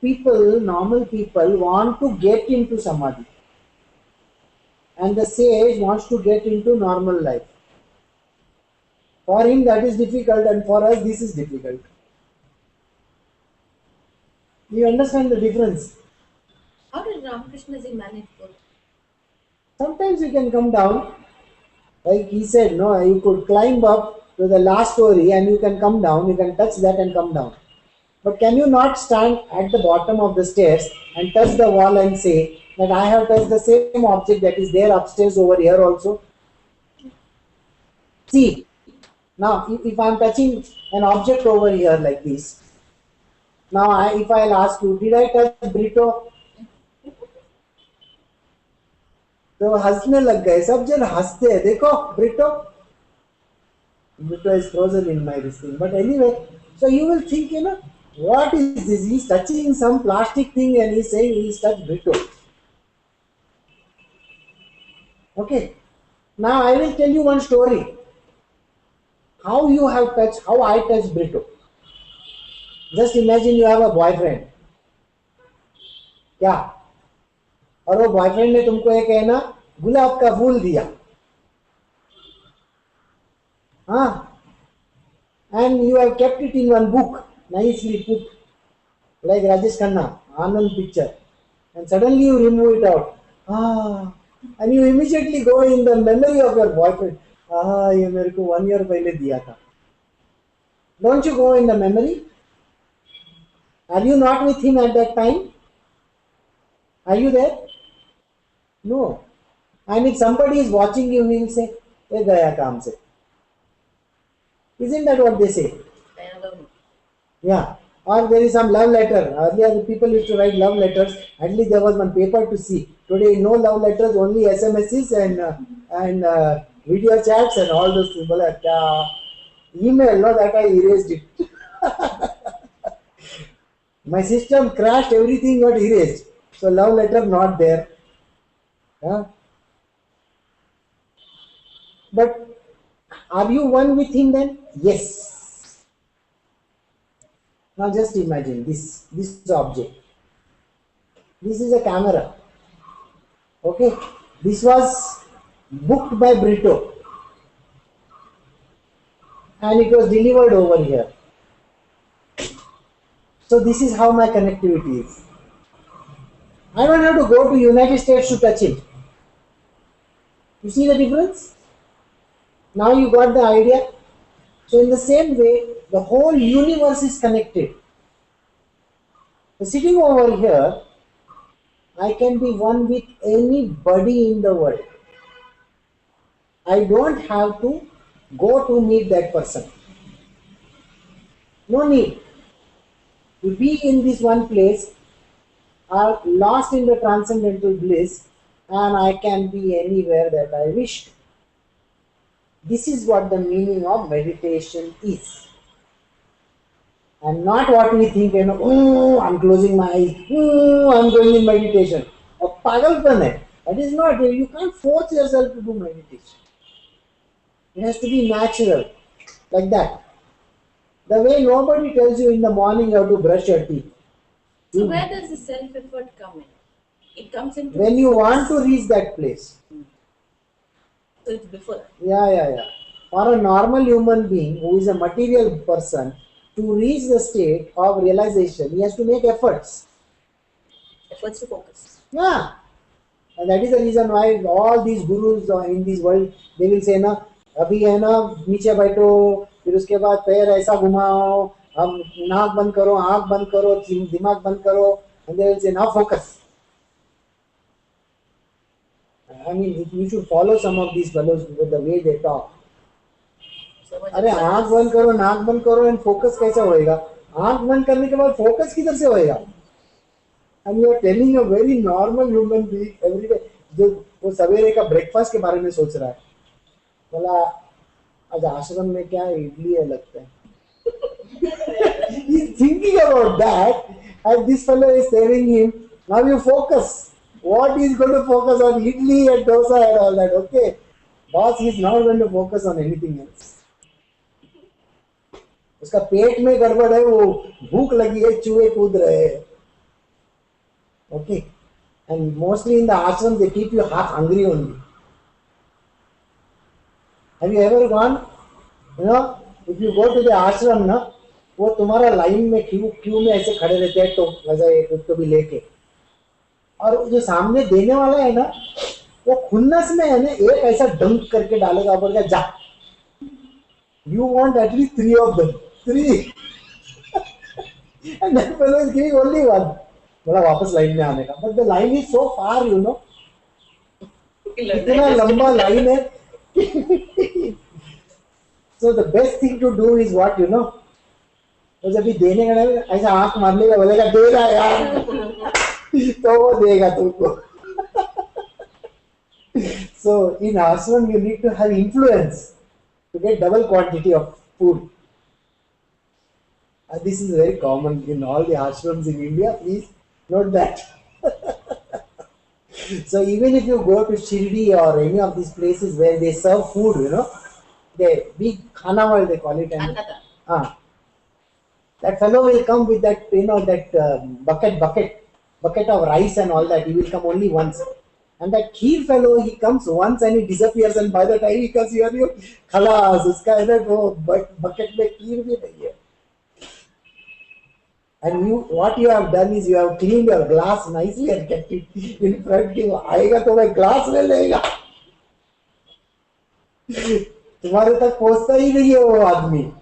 People, normal people, want to get into samadhi, and the sage wants to get into normal life. For him that is difficult, and for us this is difficult. You understand the difference? How did Ramakrishna ji manage both? Sometimes you can come down, like he said, no, you could climb up to the last story and you can come down, you can touch that and come down. But can you not stand at the bottom of the stairs and touch the wall and say that I have touched the same object that is there upstairs over here also? See, now if I am touching an object over here like this, now if I'll ask you, did I touch Brito? तो हंसने लग गए सब जन हंसते हैं देखो Brito is frozen in my this thing. But anyway, so you will think, what is this? He's touching some plastic thing and he's saying he's touched Brito. Okay. Now I will tell you one story. How I touched Brito. Just imagine you have a boyfriend. क्या? और वो boyfriend ने तुमको एक है ना गुलाब का फूल दिया. हाँ, and you have kept it in one book, nicely put, like Rajesh Khanna, Anand picture, and suddenly you remove it out. And you immediately go in the memory of your boyfriend. ये मेरे को 1 year पहले दिया था. Don't you go in the memory? Are you not with him at that time? Are you there? No. And if somebody is watching you, he will say, "Ye gaya kaam se." Isn't that what they say? I don't know. Yeah. Or there is some love letter. Earlier the people used to write love letters. At least there was one paper to see. Today no love letters, only SMSs and video chats and all those people. Email, no, that I erased it. My system crashed, everything got erased. So love letter not there. Yeah. But are you one with him then? Yes. Now just imagine this object. This is a camera. Okay, this was booked by Brito and it was delivered over here. So this is how my connectivity is. I don't have to go to United States to touch it. You see the difference? Now you got the idea. So in the same way, the whole universe is connected. So sitting over here, I can be one with anybody in the world. I don't have to go to meet that person. No need. To be in this one place, are lost in the transcendental bliss, and I can be anywhere that I wish. This is what the meaning of meditation is. And not what we think, oh, I'm closing my eyes, oh, I'm going in meditation. A pagalpan hai. That is not, you can't force yourself to do meditation. It has to be natural, like that. The way nobody tells you in the morning you have to brush your teeth. So where does the self-effort come in? It comes in when you want to reach that place. So it's before. Yeah. For a normal human being who is a material person, to reach the state of realization, he has to make efforts. Efforts to focus. Yeah. And that is the reason why all these gurus in this world, they will say, ना अभी है ना नीचे बैठो, फिर उसके बाद पैर ऐसा घुमाओ, हम नाक बंद करो, आंख बंद करो, दिमाग बंद करो, and they will say, now focus. I mean, you should follow some of these fellows with the way they talk. अरे आंख बंद करो, नाक बंद करो, एंड फोकस कैसे होएगा? आंख बंद करने के बाद फोकस किधर से होएगा? And you are telling a very normal human being every day, जो वो सवेरे का ब्रेकफास्ट के बारे में सोच रहा है, बोला आज आश्रम में क्या इडली है लगता है. He's thinking about that, and this fellow is telling him, now you focus. What he's going to focus on? Idli and dosa and all that. Okay, boss, he's not going to focus on anything else. उसका पेट में गड़बड़ है, वो भूख लगी है, चूहे कूद रहे हैं. Okay, and mostly in the ashram they keep you half hungry only. Have you ever gone? If you go to the ashram ना, वो तुम्हारा लाइन में क्यू में ऐसे खड़े रहते हैं, तो वैसे तो भी लेके, और जो सामने देने वाला है ना, वो खुन्नस में है ना, एक ऐसा डंक करके डालेगा ऊपर का, जा. You want at least 3 of them. 3. And that fellow is giving only 1. बोला वापस लाइन में आने का. But the line is so far, इतना लंबा लाइन है. So the best thing to do is what, तो जब भी देने का टाइम ऐसा आंख मार लेगा, बोलेगा देगा यार, तो वो देगा तुमको. So in ashram you need to have influence to get double quantity of food. And this is very common in all the ashrams in India. Please note that. So even if you go to Shirdi or any of these places where they serve food, they big khanawal they call it, and that fellow will come with that, that bucket of rice and all that. He will come only once. And that kheer fellow, he comes once and he disappears, and by the time he comes here, khalas, uska hai na wo bucket mein kheer bhi nahi hai. And what you have done is you have cleaned your glass nicely and kept it in front. आएगा तो भाई glass ले लेगा. तुम्हारे तक पहुंचता ही नहीं है वो आदमी.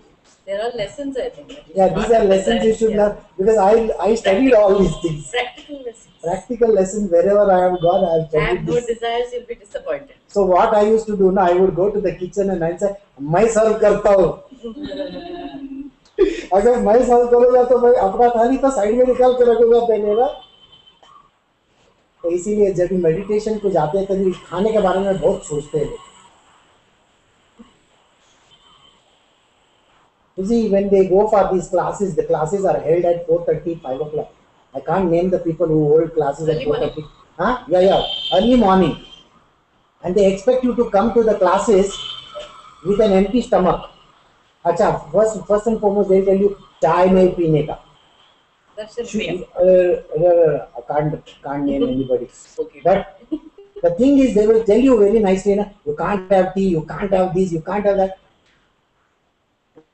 There are lessons, I think. Yeah, these are lessons you should learn, because I studied all these things. Practical lessons. Practical lessons wherever I have gone, I have studied. I have no this. desires, you'll be disappointed. So what I used to do now, I would go to the kitchen and I'd say, मैं सर्व करता हूँ. अगर मैं सर्व करूँगा तो मैं अपना थाली तो साइड में निकाल के रखूंगा पहले ना. तो इसीलिए जब मेडिटेशन को जाते हैं तभी खाने के बारे में बहुत सोचते हैं. You see, when they go for these classes, the classes are held at 4:30, 5 o'clock. I can't name the people who hold classes at 4:30. Yeah, early morning. And they expect you to come to the classes with an empty stomach. Acha, first and foremost, they'll tell you, chai nahi peene ka. That's the I can't name anybody. Okay. But The thing is, they will tell you very nicely, you can't have tea, you can't have this, you can't have that.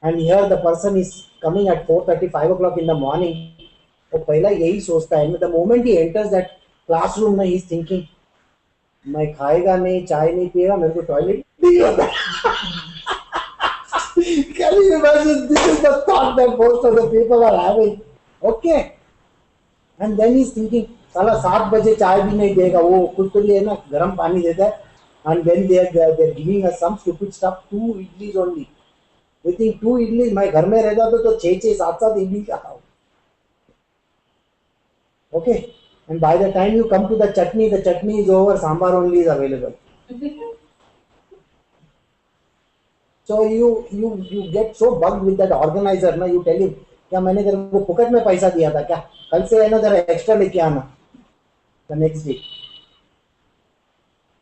And here the person is coming at 4:30, 5 o'clock in the morning. वो पहला यही सोचता है. The moment he enters that classroom, he is thinking, मैं खाएगा नहीं, चाय नहीं पिएगा, मेरे को टॉयलेट नहीं होता. Can you imagine? This is the thought that most of the people are having. Okay. And then he's thinking, साला 7 बजे चाय भी नहीं देगा, वो खुद के लिए ना गर्म पानी देता है. And then they're giving us some stupid stuff, 2 idlis only. We think 2 idlis, मैं घर में रहता तो 6-6, 7-7 idlis खाता हूँ. Okay. And by the time you come to the chutney is over, sambar only is available. So you get so bugged with that organizer, ना, you tell him, क्या मैंने तेरे को पुकट में पैसा दिया था क्या? कल से है ना तेरा एक्स्ट्रा लेके आना. The next day.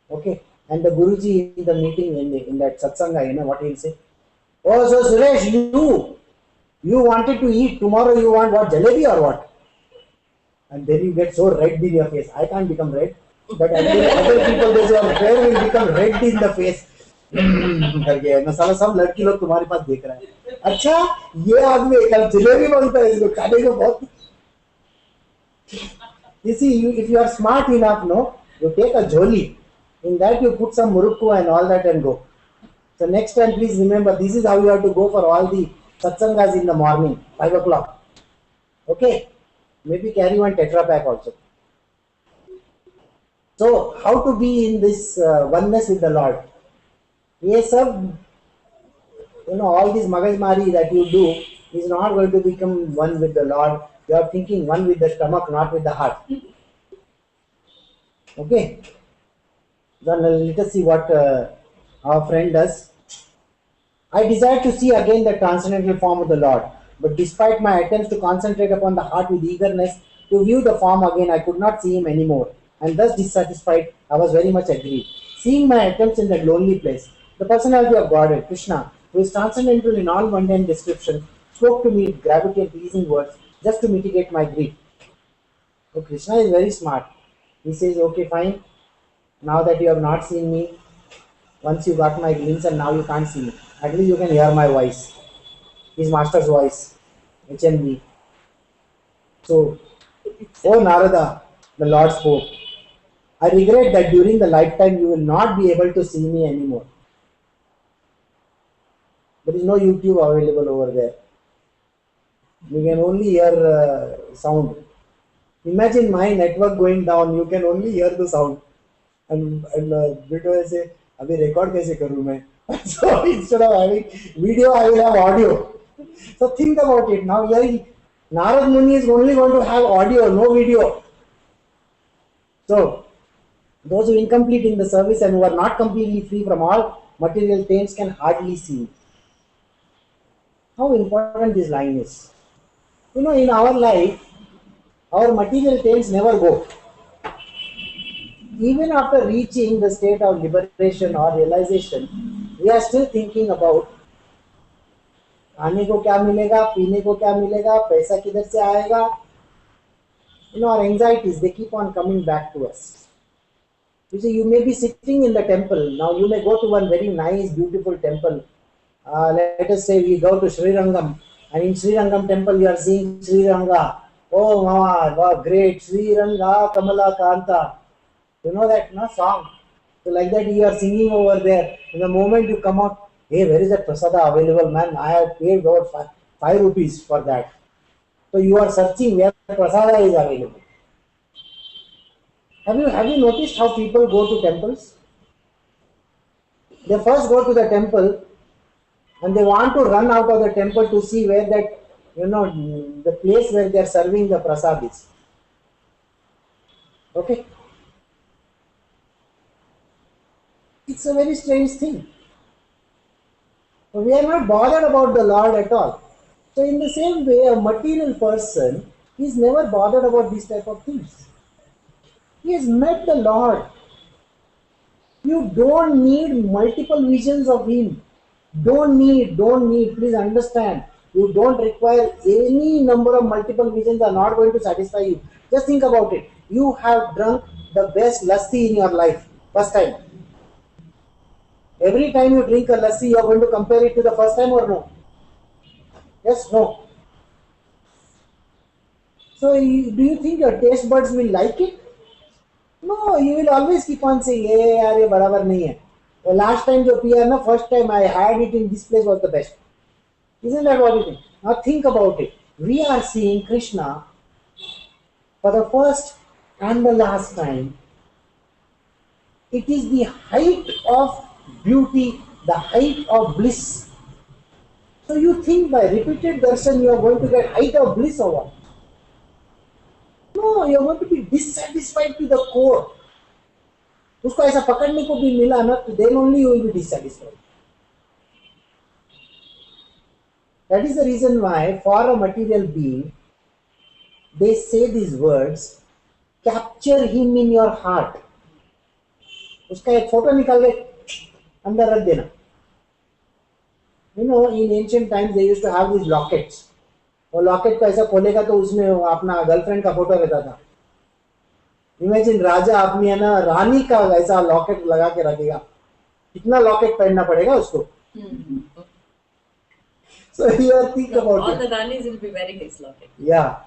Okay. And the Guruji in the meeting, in that satsanga, what he'll say? Oh, so Suresh, you wanted to eat. Tomorrow you want what? Jalebi or what? And then you get so red in your face. I can't become red. But other people, they say, your hair will become red in the face. करके साला सब लड़की लोग तुम्हारे पास देख रहा है. अच्छा, ये आदमी कल जलेबी बनता है, इसको खाने को बहुत. You see, if you are smart enough, no, you take a joli. In that you put some murukku and all that and go. So next time, please remember, this is how you have to go for all the satsangas in the morning, 5 o'clock. Okay? Maybe carry one tetra pack also. So, how to be in this oneness with the Lord? Yes, sir. All this magajmari that you do is not going to become one with the Lord. You are thinking one with the stomach, not with the heart. Okay? Then let us see what our friend does. I desire to see again the transcendental form of the Lord, but despite my attempts to concentrate upon the heart with eagerness to view the form again, I could not see him anymore, and thus dissatisfied, I was very much aggrieved. Seeing my attempts in that lonely place, the personality of Godhead, Krishna, who is transcendental in all mundane description, spoke to me with gravity and pleasing words just to mitigate my grief. So Krishna is very smart. He says, okay, fine. Now that you have not seen me, once you got my glimpse and now you can't see me, at least you can hear my voice, his master's voice, HNB. So, oh Narada, the Lord spoke, I regret that during the lifetime you will not be able to see me anymore. There is no YouTube available over there. You can only hear sound. Imagine my network going down, you can only hear the sound. And Vito will say, अभी record कैसे करूँ मैं? So instead of having video, I will have audio. So think about it. Now here, Narad Muni is only going to have audio, no video. So those who are incomplete in the service and who are not completely free from all material taints can hardly see. How important this line is. In our life, our material taints never go. Even after reaching the state of liberation or realization, we are still thinking about खाने को क्या मिलेगा, पीने को क्या मिलेगा, पैसा किधर से आएगा. Our anxieties, they keep on coming back to us. You see, you may be sitting in the temple. Now you may go to one very nice, beautiful temple. Let us say we go to Sri Rangam, and in Sri Rangam temple you are seeing Sri Ranga. Oh Mama, wow, great, Sri Ranga Kamala Kanta. You know that song? So like that you are singing over there. In the moment you come out, hey, where is that prasada available, man? I have paid about 5 rupees for that. So you are searching where prasada is available. Have you noticed how people go to temples? They first go to the temple and they want to run out of the temple to see where that, the place where they are serving the prasad is. Okay? It's a very strange thing. We are not bothered about the Lord at all. So in the same way, a material person is never bothered about these type of things. He has met the Lord. You don't need multiple visions of Him. Don't need. Please understand. You don't require any number of multiple visions are not going to satisfy you. Just think about it. You have drunk the best lassi in your life. First time. Every time you drink a lassi, you are going to compare it to the first time or no? Yes, no. So, do you think your taste buds will like it? No, you will always keep on saying, "Hey, yaar, ye barabar nahi hai." The last time जो पिया ना, first time I had it in this place was the best. Isn't that what you think? Now think about it. We are seeing Krishna for the first and the last time. It is the height of beauty, the height of bliss. So you think by repeated darshan you are going to get height of bliss or what? No, you are going to be dissatisfied to the core. उसको ऐसा पकड़ने को भी मिला ना, तो then only you will be dissatisfied. That is the reason why for a material being, they say these words, capture him in your heart. उसका एक फोटो निकाल के अंदर रख देना. You know, in ancient times they used to have these lockets. वो locket को ऐसा खोलेगा तो उसमें अपना गर्लफ्रेंड का फोटो रहता था. इमेजिन राजा अपनी है ना रानी का ऐसा लॉकेट लगा के रखेगा. कितना लॉकेट पहनना पड़ेगा उसको. So you think about all it. the Ranis will be wearing his locket. Yeah,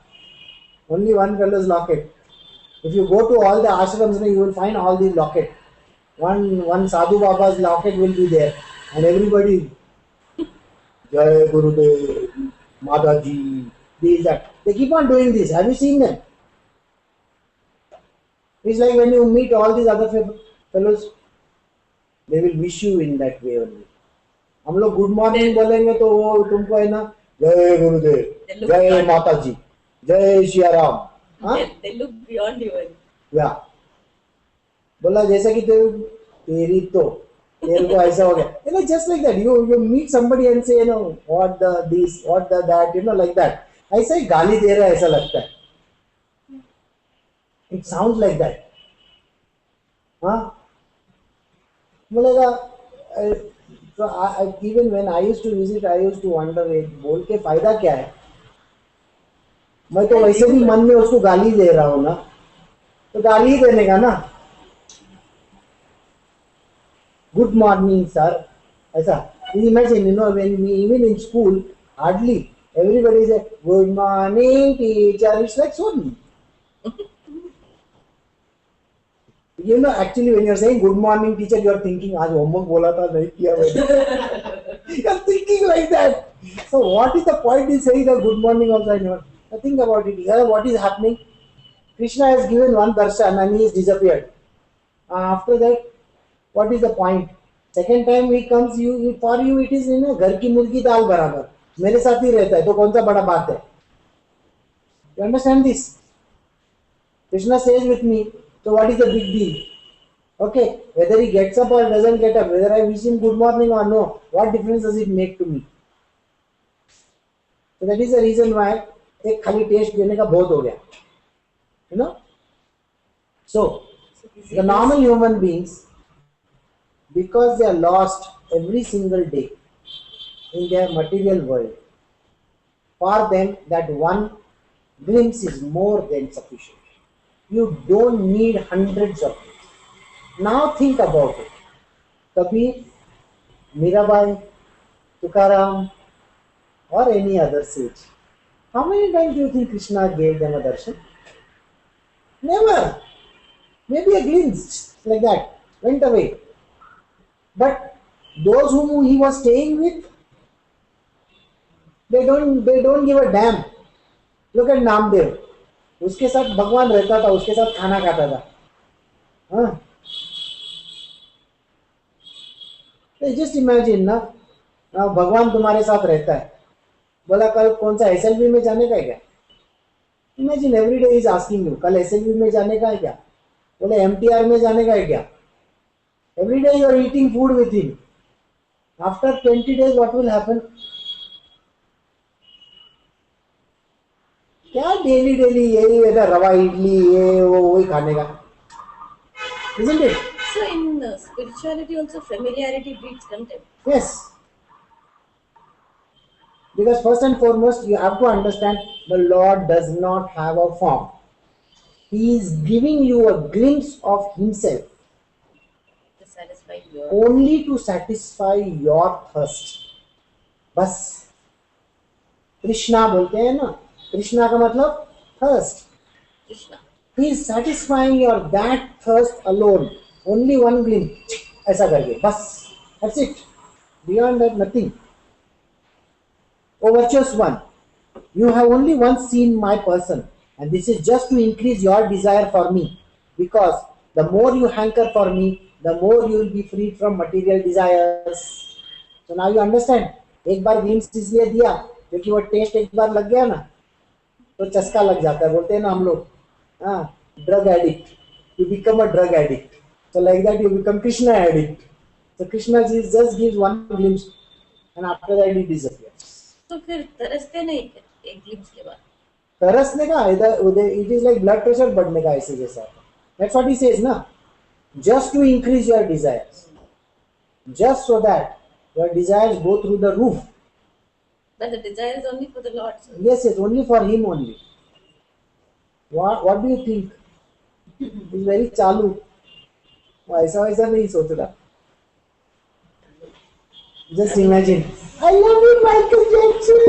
only one fellow's locket. If you go to all the ashrams, you will find all these locket. One Sadhu Baba's locket will be there, and everybody, Jai Gurudev, Mataji, this that. They keep on doing this. Have you seen them? It's like when you meet all these other fellows, they will wish you in that way only. हम लोग good morning बोलेंगे तो वो तुमको है ना जय गुरुदेव, जय माता जी, जय Siya Ram. They look beyond you. या बोला जैसे कि तेरी तो तेरे को ऐसा हो गया. You know, just like that. You meet somebody and say, you know, what the this, what the that, you know, like that. ऐसा ही गाली दे रहा है ऐसा लगता है. It sounds like that. हाँ बोलेगा. So even when I used to visit, I used to wonder, बोल के फायदा क्या है. मैं तो वैसे भी मन में उसको गाली दे रहा हूँ ना, तो गाली ही देने का ना. Good morning, sir. ऐसा. Imagine, you know, when we even in school, hardly everybody say good morning, teacher. It's like so. You know, actually, when you're saying good morning, teacher, you're thinking, आज homework बोला था नहीं किया मैंने. You're thinking like that. So what is the point in saying the good morning also? Now think about it. Here, what is happening? Krishna has given one darshan and he has disappeared. After that, what is the point? Second time he comes, for you it is, you know, घर की मुर्गी दाल बराबर. मेरे साथ ही रहता है तो कौन सा बड़ा बात है? You understand this? Krishna stays with me. So what is the big deal? Okay, whether he gets up or doesn't get up, whether I wish him good morning or no, what difference does it make to me? So that is the reason why एक खाली test देने का बहुत हो गया. You know? So the normal human beings, because they are lost every single day in their material world, for them that one glimpse is more than sufficient. You don't need hundreds of it. Now think about it. Kabir, Mirabai, Tukaram, or any other sage. How many times do you think Krishna gave them a darshan? Never. Maybe a glimpse like that. Went away. But those whom he was staying with, they don't give a damn. Look at Namdev. उसके साथ भगवान रहता था, उसके साथ खाना खाता था. हाँ. Just imagine ना, भगवान तुम्हारे साथ रहता है. बोला कल कौन सा SLV में जाने का है क्या? Imagine every day is asking you, कल SLV में जाने का है क्या? बोले MTR में जाने का है क्या? Every day you are eating food with him. After 20 days, what will happen? क्या डेली यही रवा इडली ये वो वही खाने का. Isn't it? So in spirituality also familiarity breeds contempt. Yes. Because first and foremost you have to understand the Lord does not have a form. He is giving you a glimpse of himself. satisfy your only to satisfy your thirst. बस कृष्णा बोलते हैं ना, कृष्णा का मतलब thirst. Krishna. He is satisfying your that thirst alone. Only one glimpse. ऐसा करके बस. That's it. Beyond that, nothing. O virtuous one, you have only once seen my person, and this is just to increase your desire for me. Because the more you hanker for me, the more you will be freed from material desires. So now you understand. एक बार glimpse इसलिए दिया क्योंकि वो test एक बार लग गया ना तो चस्का लग जाता है. बोलते हैं ना हम लोग, हाँ, drug addict. You become a drug addict. So like that you become Krishna addict. So Krishna just gives one glimpse and after that he disappears. तो फिर तरसते नहीं फिर एक glimpse के बाद. तरसने का इधर it is like blood pressure बढ़ने का ऐसे जैसा. That's what he says ना. Just to increase your desires. Just so that your desires go through the roof. But the desire is only for the Lord. So. Yes, only for him only. What do you think? He's very चालू. ऐसा वैसा नहीं सोच रहा. Just imagine. I love you, Michael Jackson.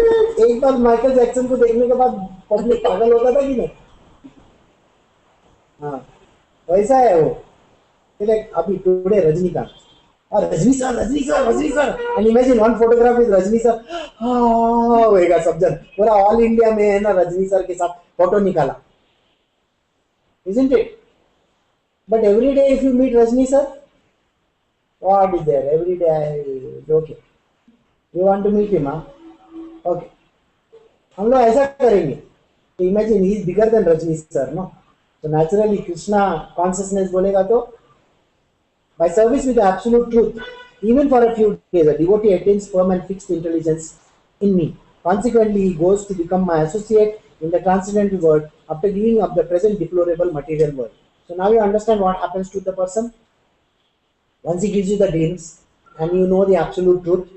एक बार Michael Jackson को देखने के बाद पब्लिक पागल होता था कि नहीं? हाँ, वैसा है वो. Like अभी today Rajinikanth. Rajni sir. And imagine one photograph with Rajni sir. हाँ, होएगा सब जन. पूरा ऑल इंडिया में है ना रजनी सर के साथ फोटो निकाला. Isn't it? But every day if you meet Rajni sir, what is there? Every day okay. You want to meet him, huh? Okay. हम लोग ऐसा करेंगे. So imagine he is bigger than Rajni sir, no? So naturally Krishna consciousness बोलेगा तो by service with the absolute truth, even for a few days, a devotee attains firm and fixed intelligence in me. Consequently, he goes to become my associate in the transcendental world after giving up the present deplorable material world. So now you understand what happens to the person. Once he gives you the glimpse and you know the absolute truth,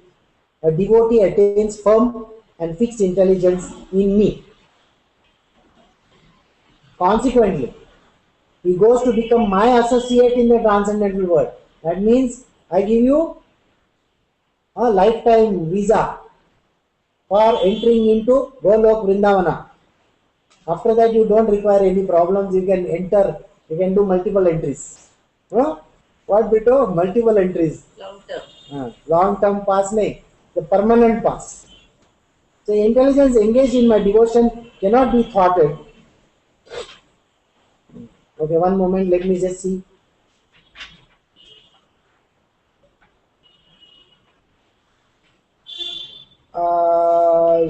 a devotee attains firm and fixed intelligence in me. Consequently, he goes to become my associate in the transcendental world. That means I give you a lifetime visa for entering into Golok Vrindavana. After that, you don't require any problems. You can enter. You can do multiple entries. Huh? What bit of multiple entries? Long term. Long term pass nahi, the permanent pass. So intelligence engaged in my devotion cannot be thwarted. Okay, one moment. Let me just see.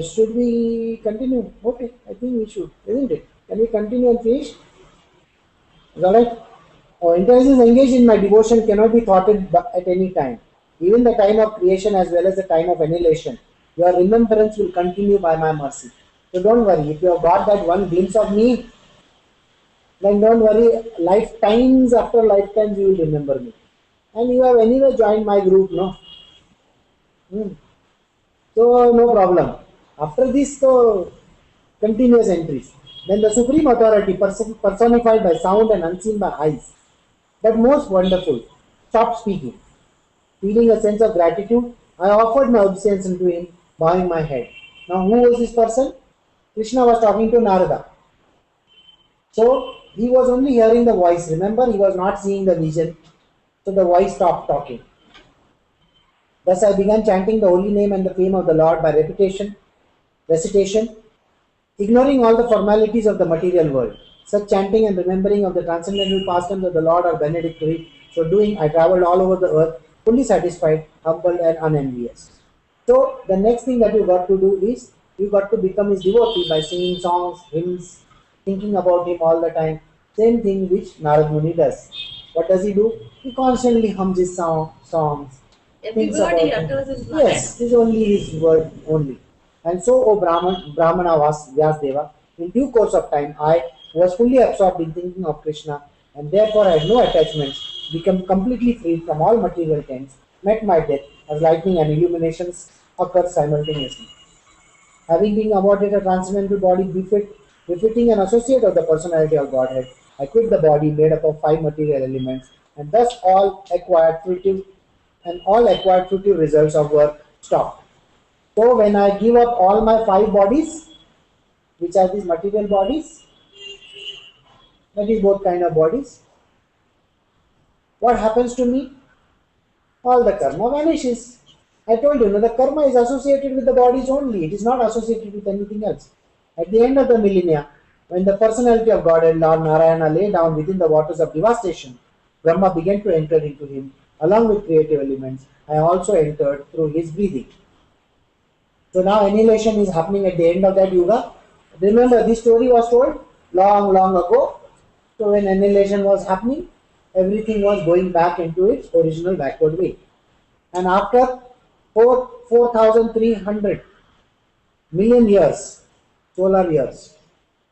Should we continue? Okay, I think we should, isn't it? Can we continue and finish? Is that right? Oh, intelligence engaged in my devotion cannot be thwarted at any time. Even the time of creation as well as the time of annihilation. Your remembrance will continue by my mercy. So don't worry. If you have got that one glimpse of me, then don't worry. Lifetimes after lifetimes you will remember me. And you have anyway joined my group, no? So no problem. After this, so continuous entries. Then the supreme authority personified by sound and unseen by eyes, but most wonderful, stopped speaking. Feeling a sense of gratitude, I offered my obeisance unto him, bowing my head. Now who was this person? Krishna was talking to Narada. So he was only hearing the voice. Remember, he was not seeing the vision. So the voice stopped talking. Thus I began chanting the holy name and the fame of the Lord by recitation, ignoring all the formalities of the material world. Such chanting and remembering of the transcendental pastimes of the Lord are benedictory. So doing, I travelled all over the earth, fully satisfied, humble and unenvious. So the next thing that you got to do is, you got to become his devotee by singing songs, hymns, thinking about him all the time. Same thing which Narad Muni does. What does he do? He constantly hums his songs. Every Thinks word about he him. utters is not. Yes, this is only his word only. And so, O Brahmana Vyasdeva, in due course of time, I was fully absorbed in thinking of Krishna, and therefore I had no attachments, become completely free from all material things, met my death as lightning and illuminations occur simultaneously. Having been awarded a transcendental body befitting an associate of the personality of Godhead, I quit the body made up of 5 material elements and thus all acquired fruitive results of work stop. So when I give up all my 5 bodies, which are these material bodies, that is both kind of bodies, what happens to me? All the karma vanishes. I told you, the karma is associated with the bodies only. It is not associated with anything else. At the end of the millennia, when the personality of God and Lord Narayana lay down within the waters of devastation, Brahma began to enter into him along with creative elements. I also entered through his breathing. So now annihilation is happening at the end of that yuga. Remember, this story was told long, long ago. So when annihilation was happening, everything was going back into its original backward way. And after 4,300 million years, solar years,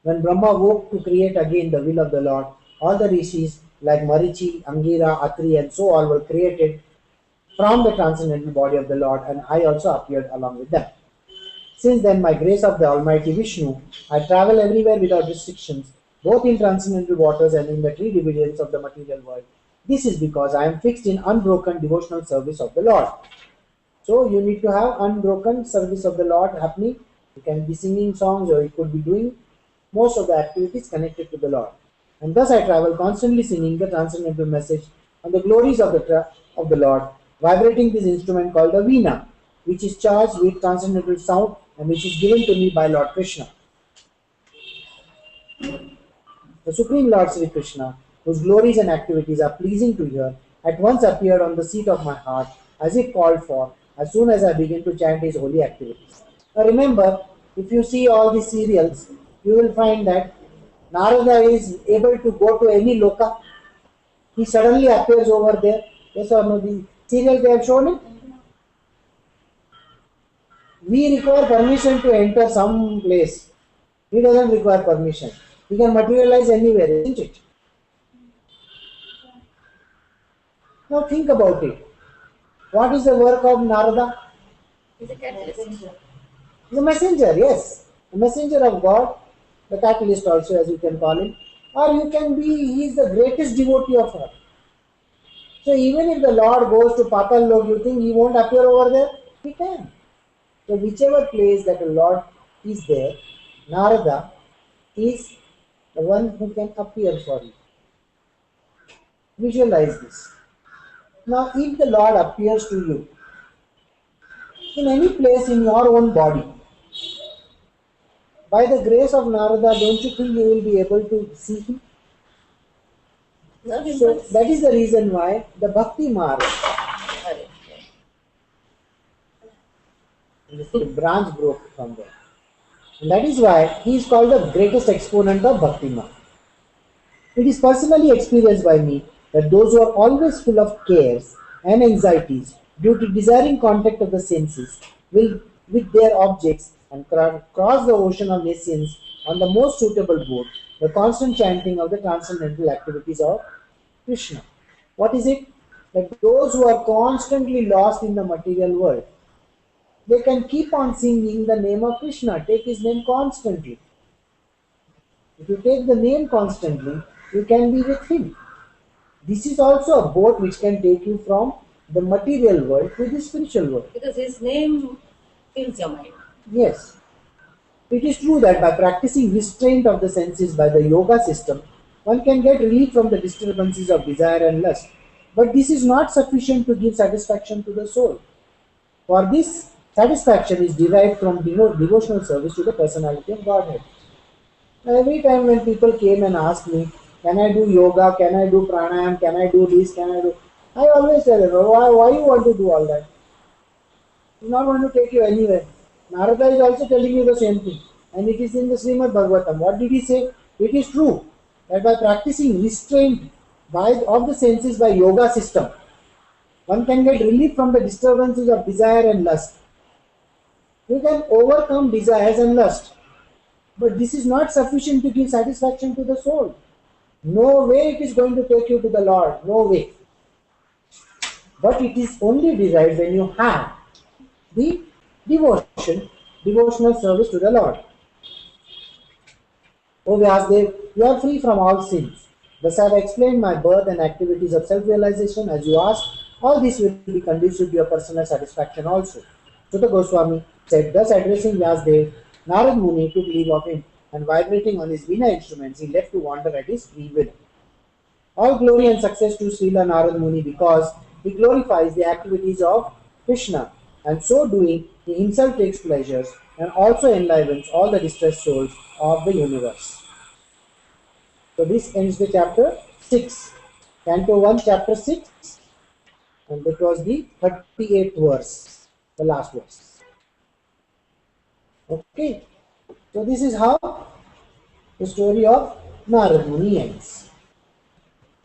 when Brahma woke to create again the will of the Lord, all the rishis like Marichi, Angira, Atri and so on were created from the transcendental body of the Lord, and I also appeared along with them. Since then, by grace of the Almighty Vishnu, I travel everywhere without restrictions, both in transcendental waters and in the three divisions of the material world. This is because I am fixed in unbroken devotional service of the Lord. So you need to have unbroken service of the Lord happening. You can be singing songs or you could be doing most of the activities connected to the Lord. And thus I travel constantly singing the transcendental message on the glories of the Lord, vibrating this instrument called the Veena, which is charged with transcendental sound and which is given to me by Lord Krishna. The Supreme Lord Sri Krishna, whose glories and activities are pleasing to hear, at once appeared on the seat of my heart as if called for as soon as I begin to chant his holy activities. Now remember, if you see all these serials, you will find that Narada is able to go to any loka. He suddenly appears over there. Yes or no? The serial they have shown it. We require permission to enter some place. He doesn't require permission. He can materialize anywhere, isn't it? Now think about it. What is the work of Narada? He's a catalyst. He's a messenger, yes. A messenger of God, the catalyst also as you can call him. Or you can be, he is the greatest devotee of her. So even if the Lord goes to Patal Lok, you think he won't appear over there? He can. So whichever place that the Lord is there, Narada is the one who can appear for you. Visualize this. Now if the Lord appears to you in any place in your own body, by the grace of Narada, don't you think you will be able to see him? No, he So must. that is the reason why the Bhakti Marg, the branch broke from there. And that is why he is called the greatest exponent of Bhakti Marg. It is personally experienced by me that those who are always full of cares and anxieties due to desiring contact of the senses will, with their objects, and cross the ocean of nescience on the most suitable boat, the constant chanting of the transcendental activities of Krishna. What is it? That those who are constantly lost in the material world, they can keep on singing the name of Krishna, take his name constantly. If you take the name constantly, you can be with him. This is also a boat which can take you from the material world to the spiritual world. Because his name fills your mind. Yes. It is true that by practicing restraint of the senses by the yoga system, one can get relief from the disturbances of desire and lust. But this is not sufficient to give satisfaction to the soul. For this, satisfaction is derived from devotional service to the personality of Godhead. Every time when people came and asked me, can I do yoga, can I do pranayam, can I do this, can I do... I always tell them, why you want to do all that? It's not going to take you anywhere. Narada is also telling you the same thing. And it is in the Srimad Bhagavatam. What did he say? It is true that by practicing restraint of the senses by yoga system, one can get relief from the disturbances of desire and lust. You can overcome desires and lust. But this is not sufficient to give satisfaction to the soul. No way it is going to take you to the Lord. No way. But it is only derived when you have the devotional service to the Lord. O Vyasdev, you are free from all sins. Thus I have explained my birth and activities of self-realization as you asked. All this will be conducive to your personal satisfaction also. Sutta Goswami said, thus addressing Vyasdev, Narad Muni took leave of him, and vibrating on his Veena instruments, he left to wander at his free will. All glory and success to Srila Narad Muni because he glorifies the activities of Krishna, and so doing he himself takes pleasures and also enlivens all the distressed souls of the universe. So this ends the chapter 6. Canto 1, chapter 6, and that was the 38th verse, the last verse. Okay, so this is how the story of Narad Muni ends.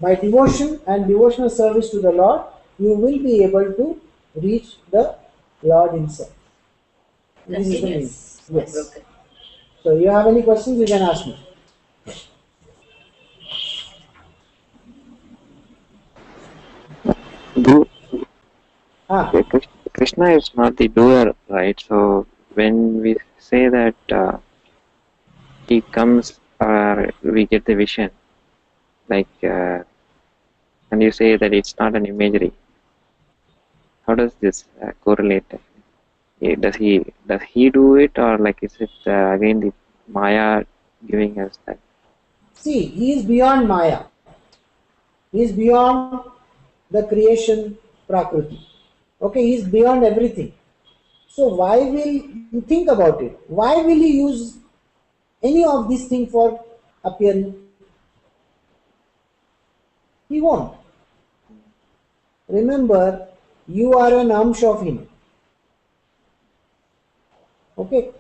By devotion and devotional service to the Lord, you will be able to reach the Lord Himself. This is the meaning. Continuous. Yes. Broken. So you have any questions, you can ask me. Do Ah, Krishna is not the doer, right? So when we say that he comes or we get the vision, like, and you say that it's not an imagery. How does this correlate? Does he do it, or like is it again the Maya giving us that? see, He is beyond Maya. He is beyond the creation Prakriti. Okay, He is beyond everything. So why will you think about it? Why will He use any of these things for appearing? He won't. Remember, you are an amsh of Him. Okay,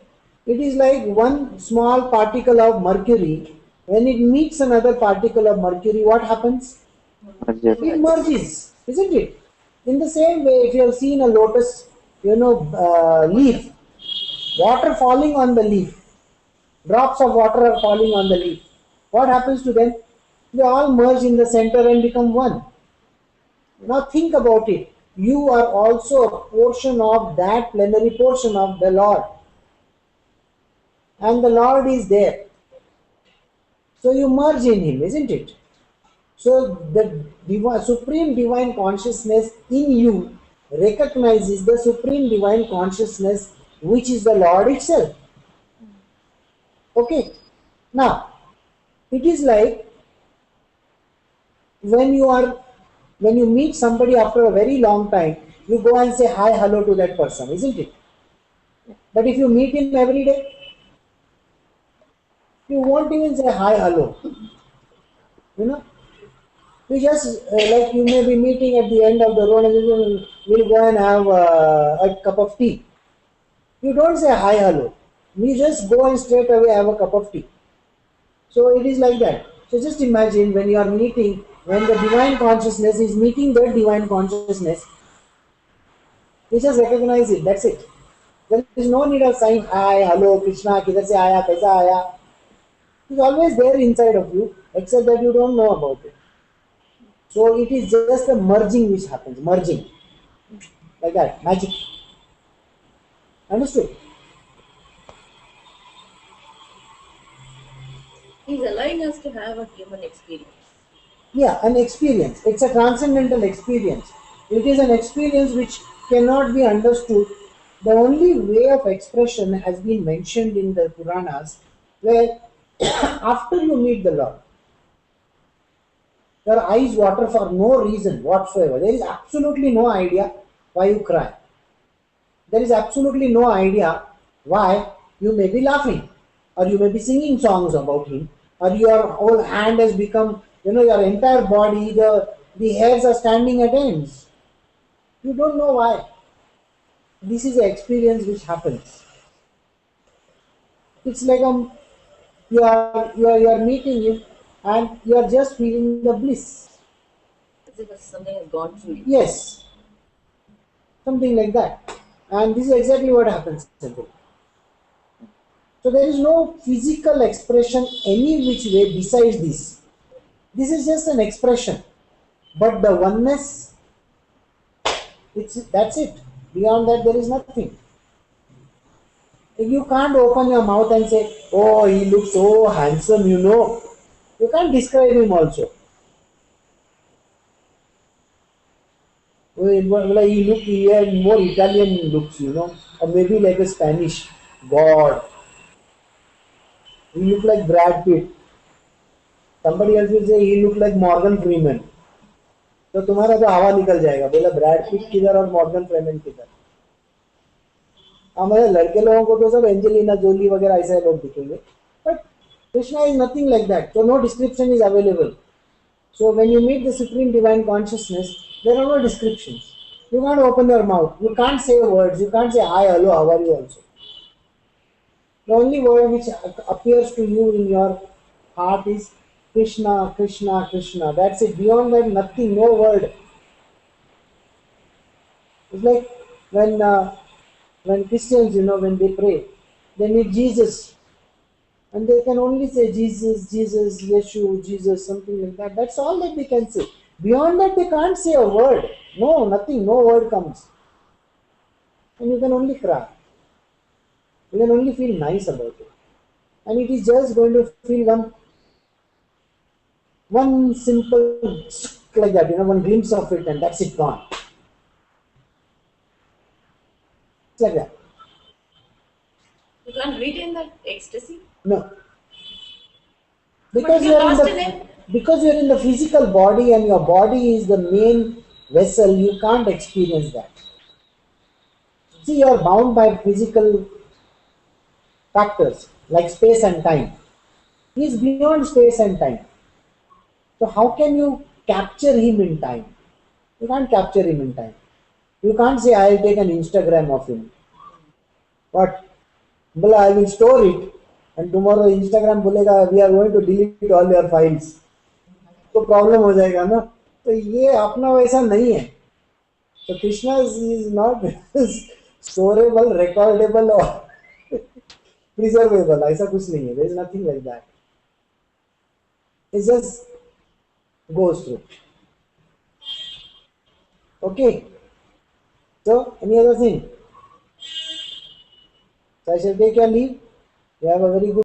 it is like one small particle of mercury. When it meets another particle of mercury, what happens? It merges, isn't it? In the same way, if you have seen a lotus, leaf, water falling on the leaf, drops of water are falling on the leaf. What happens to them? They all merge in the center and become one. Now think about it. You are also a portion of that plenary portion of the Lord. And the Lord is there. So you merge in Him, isn't it? So the supreme divine consciousness in you recognizes the supreme divine consciousness which is the Lord itself. Okay. Now, it is like when you meet somebody after a very long time, you go and say hi, hello to that person, isn't it? But if you meet him every day, you won't even say hi, hello. You know, you just like you may be meeting at the end of the road and we'll go and have a cup of tea. You don't say hi, hello. You just go and straight away have a cup of tea. So it is like that. So just imagine when you are meeting, when the divine consciousness is meeting that divine consciousness, you just recognize it. That's it. There is no need of saying hi, hello, Krishna, kidhar se aaya, kaisa aaya. It's always there inside of you, except that you don't know about it. So it is just a merging which happens, merging. Like that, magic. Understood? He's allowing us to have a human experience. Yeah, an experience. It's a transcendental experience. It is an experience which cannot be understood. The only way of expression has been mentioned in the Puranas where after you meet the Lord, your eyes water for no reason whatsoever. There is absolutely no idea why you cry. There is absolutely no idea why you may be laughing, or you may be singing songs about him, or your whole hand has become, your entire body, the hairs are standing at ends. You don't know why. This is the experience which happens. It's like you are meeting him and you are just feeling the bliss. As if something has gone through you. Yes, something like that. And this is exactly what happens. So there is no physical expression any which way besides this. This is just an expression. But the oneness, that's it. Beyond that there is nothing. You can't open your mouth and say, oh, he looks so handsome, You can't describe him also. Like he had more Italian looks, or maybe like a Spanish god. He looked like Brad Pitt. Somebody else will say he looked like Morgan Freeman. तो तुम्हारा तो हवा निकल जाएगा, बोला Brad Pitt किधर और Morgan Freeman किधर। हमारे लड़के लोगों को तो सब एंजेलिना जोली वगैरह ऐसे लोग दिखेंगे, but Krishna is nothing like that, so no description is available. So when you meet the supreme divine consciousness, there are no descriptions. You can't open your mouth, you can't say words, you can't say hi, hello, how are you also. The only word which appears to you in your heart is Krishna, Krishna, Krishna. That's it. Beyond that, nothing, no word. It's like when Christians, when they pray, they need Jesus, and they can only say Jesus, Jesus, Yeshu, Jesus, something like that. That's all that they can say. Beyond that, they can't say a word. No, nothing, no word comes, and you can only cry. You can only feel nice about it, and it is just going to feel one simple like that, one glimpse of it, and that's it, gone. It's like that. You can't retain that ecstasy. No, But because you're lost in it. because you're in the physical body and your body is the main vessel, you can't experience that. See, you're bound by physical factors like space and time. He is beyond space and time. So how can you capture him in time? You can't capture him in time. You can't say I'll take an Instagram of him. What? Well, I will store it, and tomorrow Instagram बोलेगा we are going to delete all your files. तो problem हो जाएगा ना, तो ये अपना वैसा नहीं है. So Krishna is not storeable, recordable or preservable. ऐसा कुछ नहीं है. There is nothing like that. It just goes through. Okay. So any other thing? So I shall take your leave. You have a very good